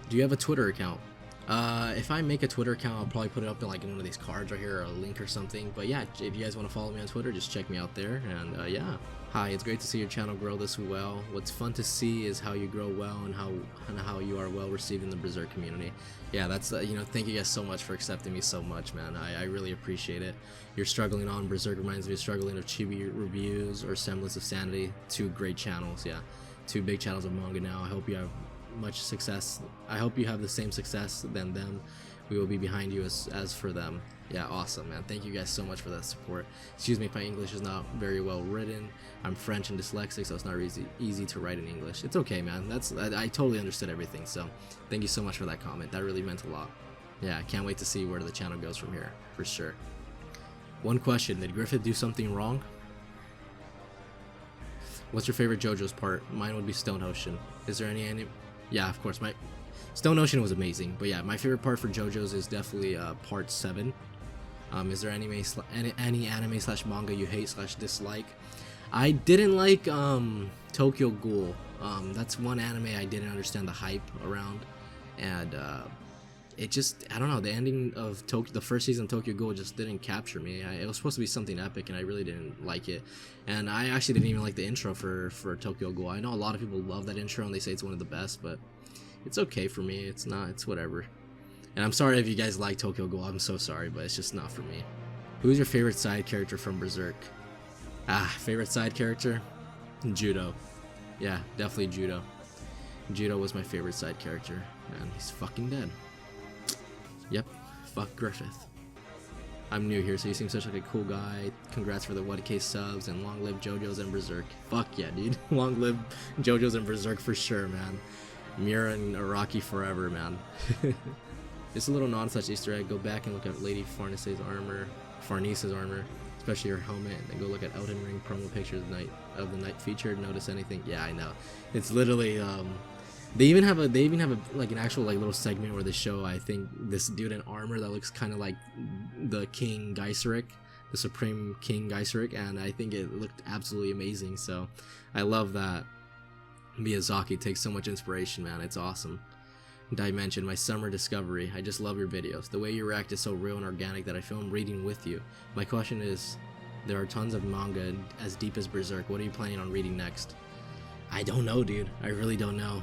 Do you have a Twitter account? If I make a Twitter account, I'll probably put it up in like in one of these cards right here, or a link or something. But yeah, if you guys want to follow me on Twitter, just check me out there. And yeah, hi, it's great to see your channel grow this well. What's fun to see is how you grow well, and how you are well received in the Berserk community. Yeah, that's you know, thank you guys so much for accepting me so much, man. I really appreciate it. You're struggling on Berserk reminds me of struggling of Chibi Reviews or Semblance of Sanity. Two great channels, yeah, two big channels of manga now. I hope you have much success. I hope you have the same success than them. We will be behind you as for them. Yeah, awesome, man. Thank you guys so much for that support. Excuse me if my English is not very well written. I'm French and dyslexic, so it's not easy to write in English. It's okay, man. I totally understood everything, so thank you so much for that comment. That really meant a lot. Yeah, I can't wait to see where the channel goes from here, for sure. One question, did Griffith do something wrong? What's your favorite JoJo's part? Mine would be Stone Ocean. Is there any Yeah, of course, my Stone Ocean was amazing, but yeah, my favorite part for JoJo's is definitely part 7. Is there any anime slash manga you hate slash dislike? I didn't like Tokyo Ghoul. That's one anime I didn't understand the hype around, and it just, I don't know, the ending of the first season of Tokyo Ghoul just didn't capture me. It was supposed to be something epic, and I really didn't like it. And I actually didn't even like the intro for Tokyo Ghoul. I know a lot of people love that intro and they say it's one of the best, but it's okay for me. It's not. It's whatever. And I'm sorry if you guys like Tokyo Ghoul. I'm so sorry, but it's just not for me. Who's your favorite side character from Berserk? Favorite side character? Judo. Yeah, definitely Judo. Judo was my favorite side character, and he's fucking dead. Yep, fuck Griffith. I'm new here, so you seem such like a cool guy. Congrats for the 1K subs, and long live JoJo's and Berserk. Fuck yeah, dude. Long live JoJo's and Berserk for sure, man. Mira and Araki forever, man. Just a little non-such Easter egg. Go back and look at Lady Farnice's armor, especially her helmet, and then go look at Elden Ring promo pictures of the night featured. Notice anything? Yeah, I know. It's literally they even have a like an actual like little segment where they show, I think, this dude in armor that looks kind of like the King Geiserik, the Supreme King Geiserik, and I think it looked absolutely amazing. So I love that Miyazaki takes so much inspiration, man. It's awesome. Dymension, my summer discovery. I just love your videos. The way you react is so real and organic that I feel I'm reading with you. My question is, there are tons of manga as deep as Berserk. What are you planning on reading next? I don't know, dude. I really don't know.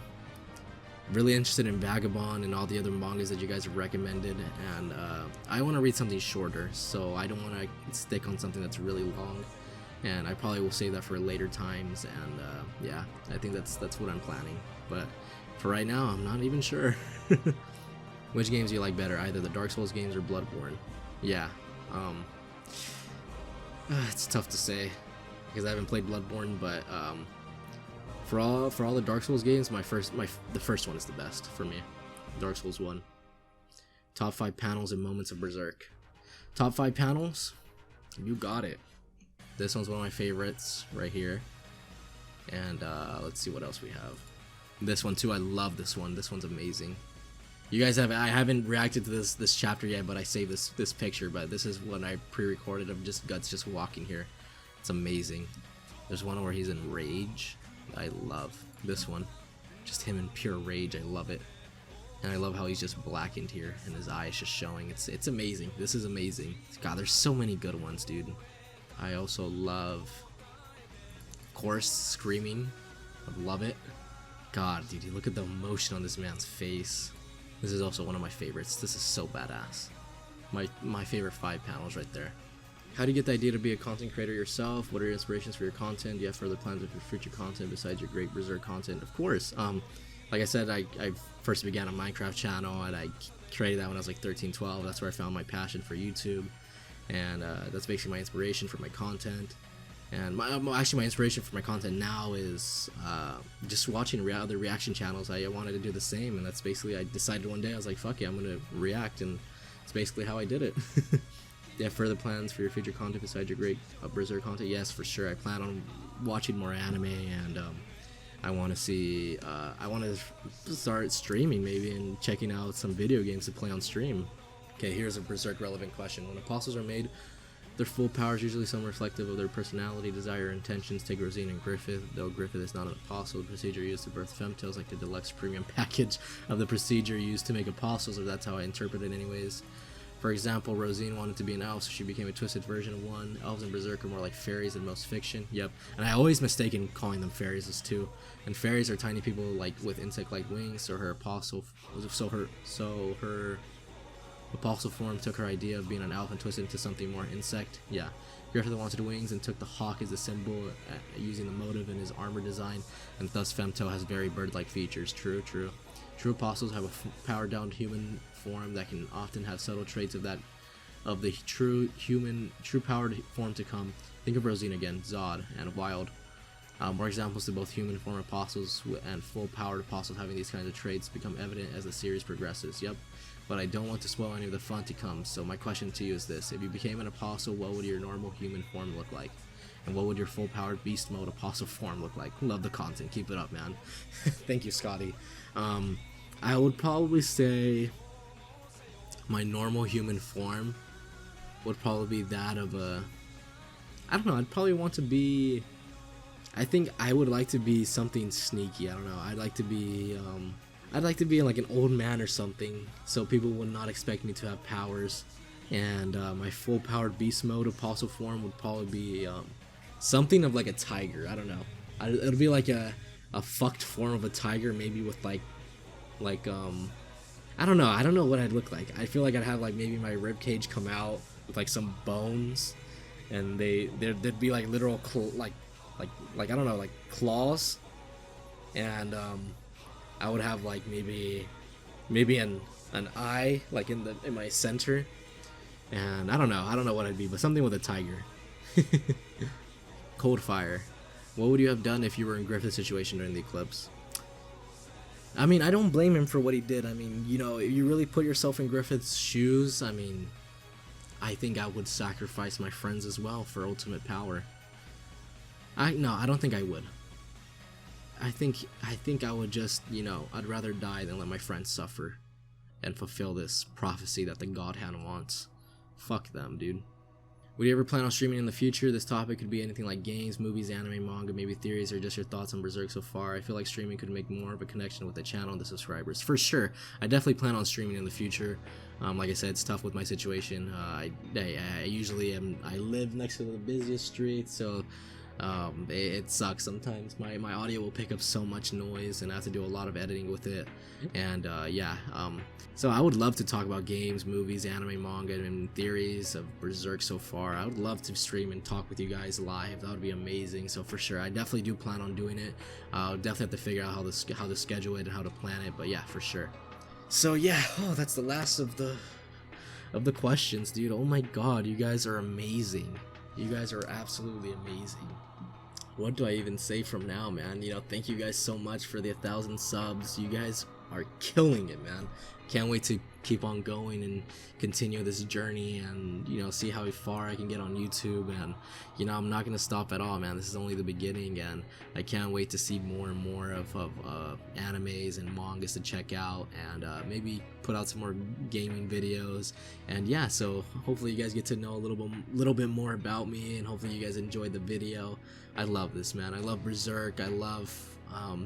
Really interested in Vagabond and all the other mangas that you guys have recommended, and I want to read something shorter, so I don't want to stick on something that's really long, and I probably will save that for later times. And yeah, I think that's what I'm planning, but for right now, I'm not even sure. Which games do you like better, either the Dark Souls games or Bloodborne? Yeah, it's tough to say because I haven't played Bloodborne, but for all the Dark Souls games, the first one is the best for me. Dark Souls 1. Top 5 panels and moments of Berserk. Top 5 panels? You got it. This one's one of my favorites right here. And let's see what else we have. This one too, I love this one. This one's amazing. You guys have, I haven't reacted to this chapter yet, but I saved this picture, but this is what I pre-recorded of just Guts just walking here. It's amazing. There's one where he's in rage. I love this one. Just him in pure rage. I love it. And I love how he's just blackened here and his eye is just showing. It's amazing. This is amazing. God, there's so many good ones, dude. I also love, of course, Screaming. I love it. God, dude, you look at the emotion on this man's face. This is also one of my favorites. This is so badass. My favorite 5 panels right there. How do you get the idea to be a content creator yourself? What are your inspirations for your content? Do you have further plans of your future content besides your great Berserk content? Of course. Like I said, I first began a Minecraft channel, and I created that when I was like 13, 12. That's where I found my passion for YouTube, and that's basically my inspiration for my content. And actually my inspiration for my content now is just watching other reaction channels. I wanted to do the same, and that's basically, I decided one day, I was like, fuck yeah, I'm gonna react, and it's basically how I did it. Do you have further plans for your future content besides your great Berserk content? Yes, for sure. I plan on watching more anime, and I want to see, I want to start streaming maybe and checking out some video games to play on stream. Okay, here's a Berserk relevant question. When apostles are made, their full power is usually somewhat reflective of their personality, desire, intentions. Take Rosine and Griffith. Though Griffith is not an apostle, the procedure used to birth femtales like the deluxe premium package of the procedure used to make apostles, or that's how I interpret it anyways. For example, Rosine wanted to be an elf, so she became a twisted version of one. Elves and Berserk are more like fairies in most fiction. Yep, and I always mistaken calling them fairies as too. And fairies are tiny people like with insect-like wings. So her apostle form took her idea of being an elf and twisted into something more insect. Yeah, Griffith wanted wings and took the hawk as a symbol, using the motive in his armor design, and thus Femto has very bird-like features. True. True apostles have a powered-down human form that can often have subtle traits of the true powered form to come. Think of Rosine again, Zod, and Wild. More examples of both human form apostles and full powered apostles having these kinds of traits become evident as the series progresses. Yep, but I don't want to spoil any of the fun to come, so my question to you is this. If you became an apostle, what would your normal human form look like? And what would your full powered beast mode apostle form look like? Love the content, keep it up, man. Thank you, Scotty. I would probably say my normal human form would probably be that of a, I don't know, I'd probably want to be, I think I would like to be something sneaky. I don't know, I'd like to be like an old man or something, so people would not expect me to have powers. And my full powered beast mode apostle form would probably be something of like a tiger. I don't know, it'll be like a fucked form of a tiger, maybe with like I don't know what I'd look like. I feel like I'd have like maybe my rib cage come out with like some bones, and there'd be like literal like I don't know, like claws, and I would have like maybe an eye like in my center, and I don't know what I'd be, but something with a tiger. Coldfire. What would you have done if you were in Griffith's situation during the eclipse? I mean, I don't blame him for what he did. I mean, you know, if you really put yourself in Griffith's shoes, I mean, I think I would sacrifice my friends as well for ultimate power. No, I don't think I would. I think I would just, you know, I'd rather die than let my friends suffer and fulfill this prophecy that the God Hand wants. Fuck them, dude. Would you ever plan on streaming in the future? This topic could be anything like games, movies, anime, manga, maybe theories, or just your thoughts on Berserk so far. I feel like streaming could make more of a connection with the channel and the subscribers. For sure, I definitely plan on streaming in the future. Like I said, it's tough with my situation. I usually I live next to the busiest street, so it sucks sometimes. My audio will pick up so much noise, and I have to do a lot of editing with it. And so I would love to talk about games, movies, anime, manga, and theories of Berserk so far. I would love to stream and talk with you guys live. That would be amazing. So for sure, I definitely do plan on doing it. I'll definitely have to figure out how to schedule it and how to plan it. But yeah, for sure. So yeah, that's the last of the questions, dude. Oh my god, you guys are amazing. You guys are absolutely amazing. What do I even say from now, man? You know, thank you guys so much for the 1,000 subs. You guys are killing it, man. can't wait to keep on going and continue this journey, and you know, see how far I can get on YouTube. And you know, I'm not gonna stop at all, man. This is only the beginning, and I can't wait to see more and more of animes and mangas to check out, and maybe put out some more gaming videos. And yeah, so hopefully you guys get to know a little bit more about me, and hopefully you guys enjoyed the video. I love this, man. I love Berserk. I love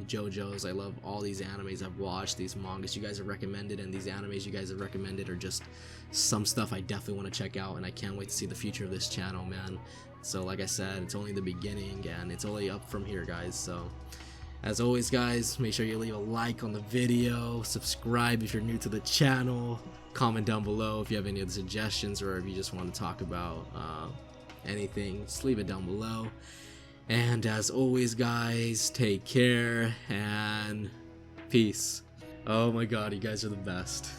JoJo's. I love all these animes I've watched, these mangas you guys have recommended, and these animes you guys have recommended are just some stuff I definitely want to check out, and I can't wait to see the future of this channel, man. So like I said, it's only the beginning, and it's only up from here, guys. So as always, guys, make sure you leave a like on the video, subscribe if you're new to the channel, comment down below if you have any other suggestions, or if you just want to talk about anything, just leave it down below. And as always, guys, take care and peace. Oh my god, you guys are the best.